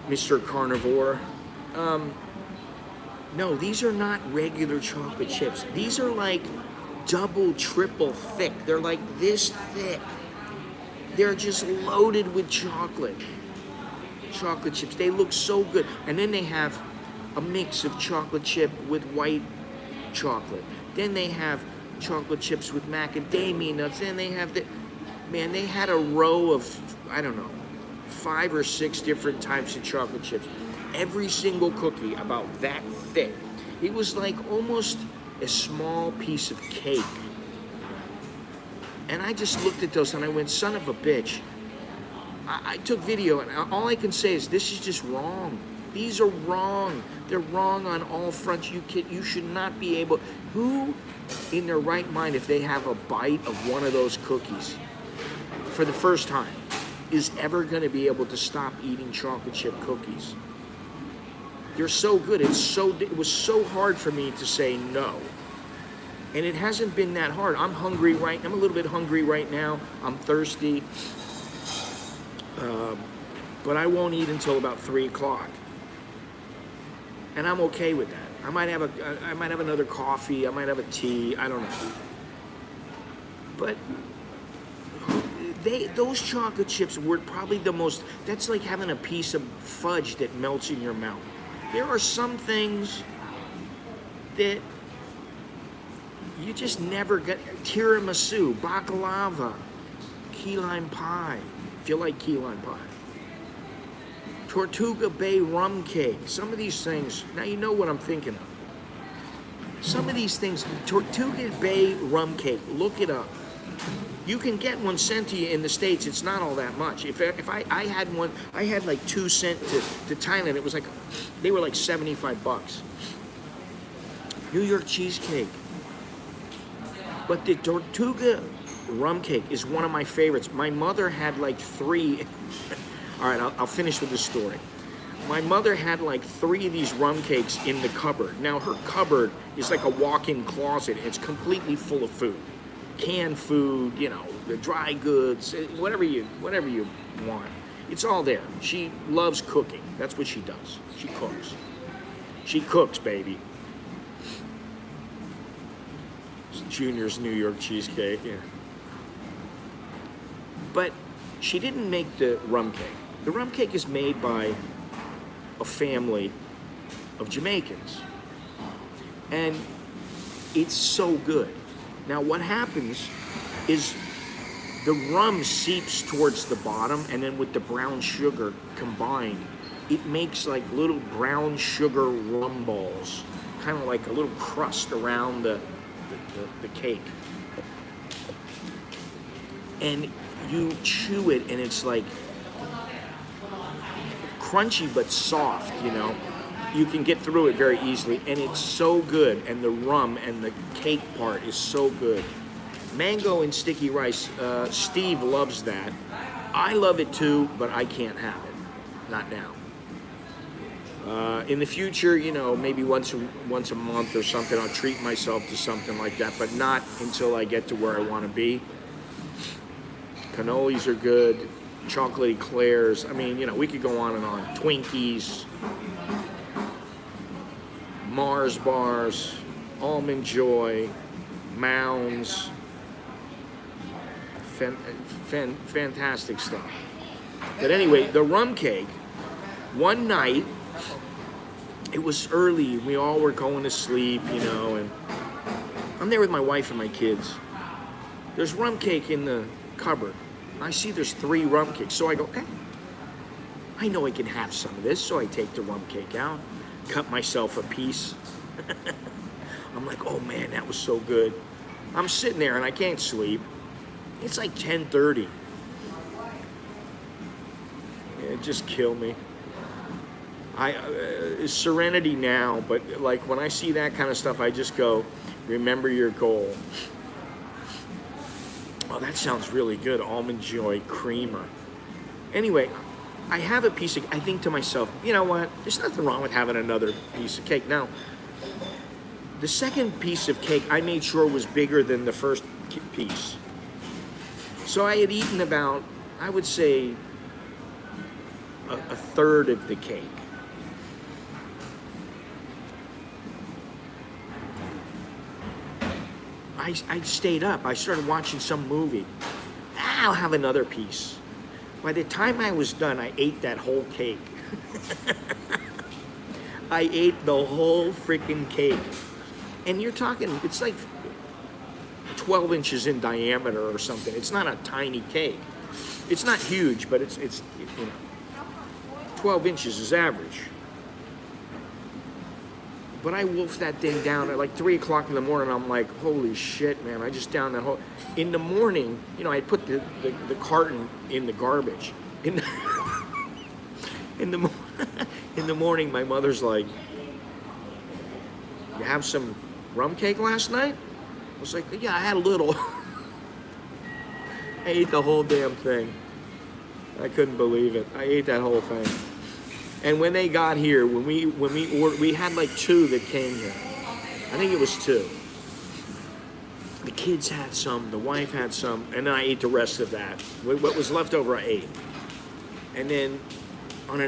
Mr. Carnivore. No, these are not regular chocolate chips. These are like double, triple thick. They're like this thick. They're just loaded with chocolate chips. They look so good. And then they have a mix of chocolate chip with white chocolate. Then they have chocolate chips with macadamia nuts. Then they have they had a row of, I don't know, 5 or 6 different types of chocolate chips. Every single cookie about that thick. It was like almost a small piece of cake. And I just looked at those and I went, son of a bitch. I took video and all I can say is this is just wrong. These are wrong. They're wrong on all fronts. You should not be able. Who in their right mind, if they have a bite of one of those cookies for the first time, is ever going to be able to stop eating chocolate chip cookies? They're so good. It was so hard for me to say no. And it hasn't been that hard. I'm a little bit hungry right now. I'm thirsty. But I won't eat until about 3 o'clock. And I'm okay with that. I might have another coffee. I might have a tea. I don't know. But those chocolate chips were probably the most, that's like having a piece of fudge that melts in your mouth. There are some things that you just never get. Tiramisu, baklava, key lime pie, if you like key lime pie. Tortuga Bay rum cake. Some of these things, now you know what I'm thinking of. Some of these things, Tortuga Bay rum cake, look it up. You can get one sent to you in the States. It's not all that much. If I had one, I had like 2 sent to Thailand. It was like, they were like 75 bucks. New York cheesecake. But the Tortuga rum cake is one of my favorites. My mother had like 3. All right, I'll finish with this story. My mother had like 3 of these rum cakes in the cupboard. Now her cupboard is like a walk-in closet. It's completely full of food. Canned food, the dry goods, whatever you want. It's all there. She loves cooking. That's what she does. She cooks. She cooks, baby. Junior's New York cheesecake, yeah. But she didn't make the rum cake. The rum cake is made by a family of Jamaicans. And it's so good. Now what happens is the rum seeps towards the bottom, and then with the brown sugar combined, it makes like little brown sugar rum balls, kind of like a little crust around the cake. And you chew it and it's like crunchy but soft, You can get through it very easily, and it's so good. And the rum and the cake part is so good. Mango and sticky rice, Steve loves that. I love it too, but I can't have it. Not now. In the future, maybe once a month or something, I'll treat myself to something like that, but not until I get to where I want to be. Cannolis are good. Chocolate eclairs. I mean, we could go on and on. Twinkies. Mars bars, Almond Joy, Mounds, fantastic stuff. But anyway, the rum cake, one night, it was early, we all were going to sleep, you know, and I'm there with my wife and my kids. There's rum cake in the cupboard. I see there's 3 rum cakes, so I go, hey, I know I can have some of this, so I take the rum cake out, cut myself a piece. I'm like, oh man, that was so good. I'm sitting there and I can't sleep. It's like 10:30. It just killed me. Serenity now, but like when I see that kind of stuff, I just go, remember your goal. Oh, that sounds really good. Almond Joy creamer. Anyway, I have a piece of, I think to myself, you know what? There's nothing wrong with having another piece of cake. Now, the second piece of cake, I made sure was bigger than the first piece. So I had eaten about, I would say, a third of the cake. I stayed up. I started watching some movie. I'll have another piece. By the time I was done, I ate that whole cake. I ate the whole freaking cake. And you're talking, it's like 12 inches in diameter or something. It's not a tiny cake. It's not huge, but it's you know, 12 inches is average. But I wolfed that thing down at like 3 o'clock in the morning. I'm like, holy shit, man, I just downed that whole... In the morning, you know, I put the carton in the garbage. In the morning, my mother's like, you have some rum cake last night? I was like, yeah, I had a little. I ate the whole damn thing. I couldn't believe it. I ate that whole thing. And when they got here, when we ordered, we had like 2 that came here. I think it was 2. The kids had some, the wife had some, and then I ate the rest of that. What was left over, I ate. And then on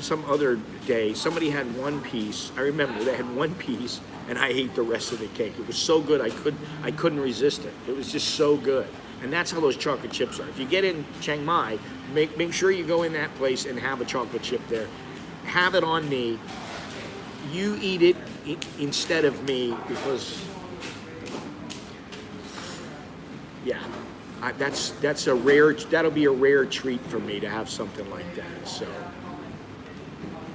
some other day, somebody had 1 piece. I remember they had 1 piece, and I ate the rest of the cake. It was so good, I couldn't resist it. It was just so good. And that's how those chocolate chips are. If you get in Chiang Mai, make sure you go in that place and have a chocolate chip there. Have it on me. You eat it instead of me, because, yeah, that's a rare. That'll be a rare treat for me to have something like that. So,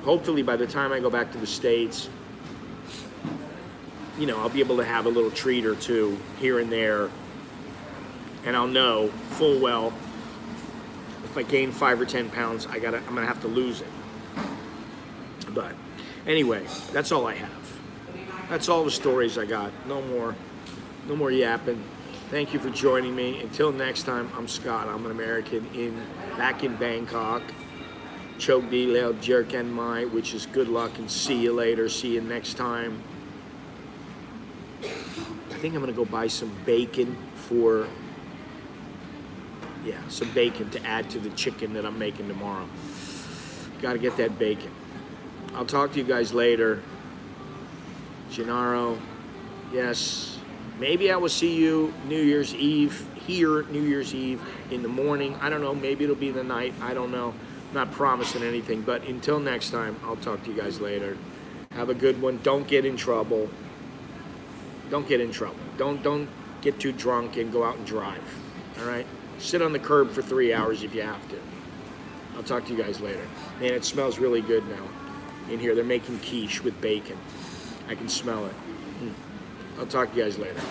hopefully, by the time I go back to the States, you know, I'll be able to have a little treat or two here and there. And I'll know full well if I gain 5 or 10 pounds, I'm gonna have to lose it. But anyway, that's all I have. That's all the stories I got. No more yapping. Thank you for joining me. Until next time, I'm Scott. I'm an American back in Bangkok. Chok di leo jerk en mai, which is good luck and see you later. See you next time. I think I'm gonna go buy some bacon for. Yeah, some bacon to add to the chicken that I'm making tomorrow. Got to get that bacon. I'll talk to you guys later. Gennaro, yes, maybe I will see you New Year's Eve, here New Year's Eve in the morning. I don't know, maybe it'll be the night. I don't know. I'm not promising anything, but until next time, I'll talk to you guys later. Have a good one. Don't get in trouble. Don't get in trouble. Don't get too drunk and go out and drive. All right? Sit on the curb for 3 hours if you have to. I'll talk to you guys later. Man, it smells really good now in here. They're making quiche with bacon. I can smell it. I'll talk to you guys later.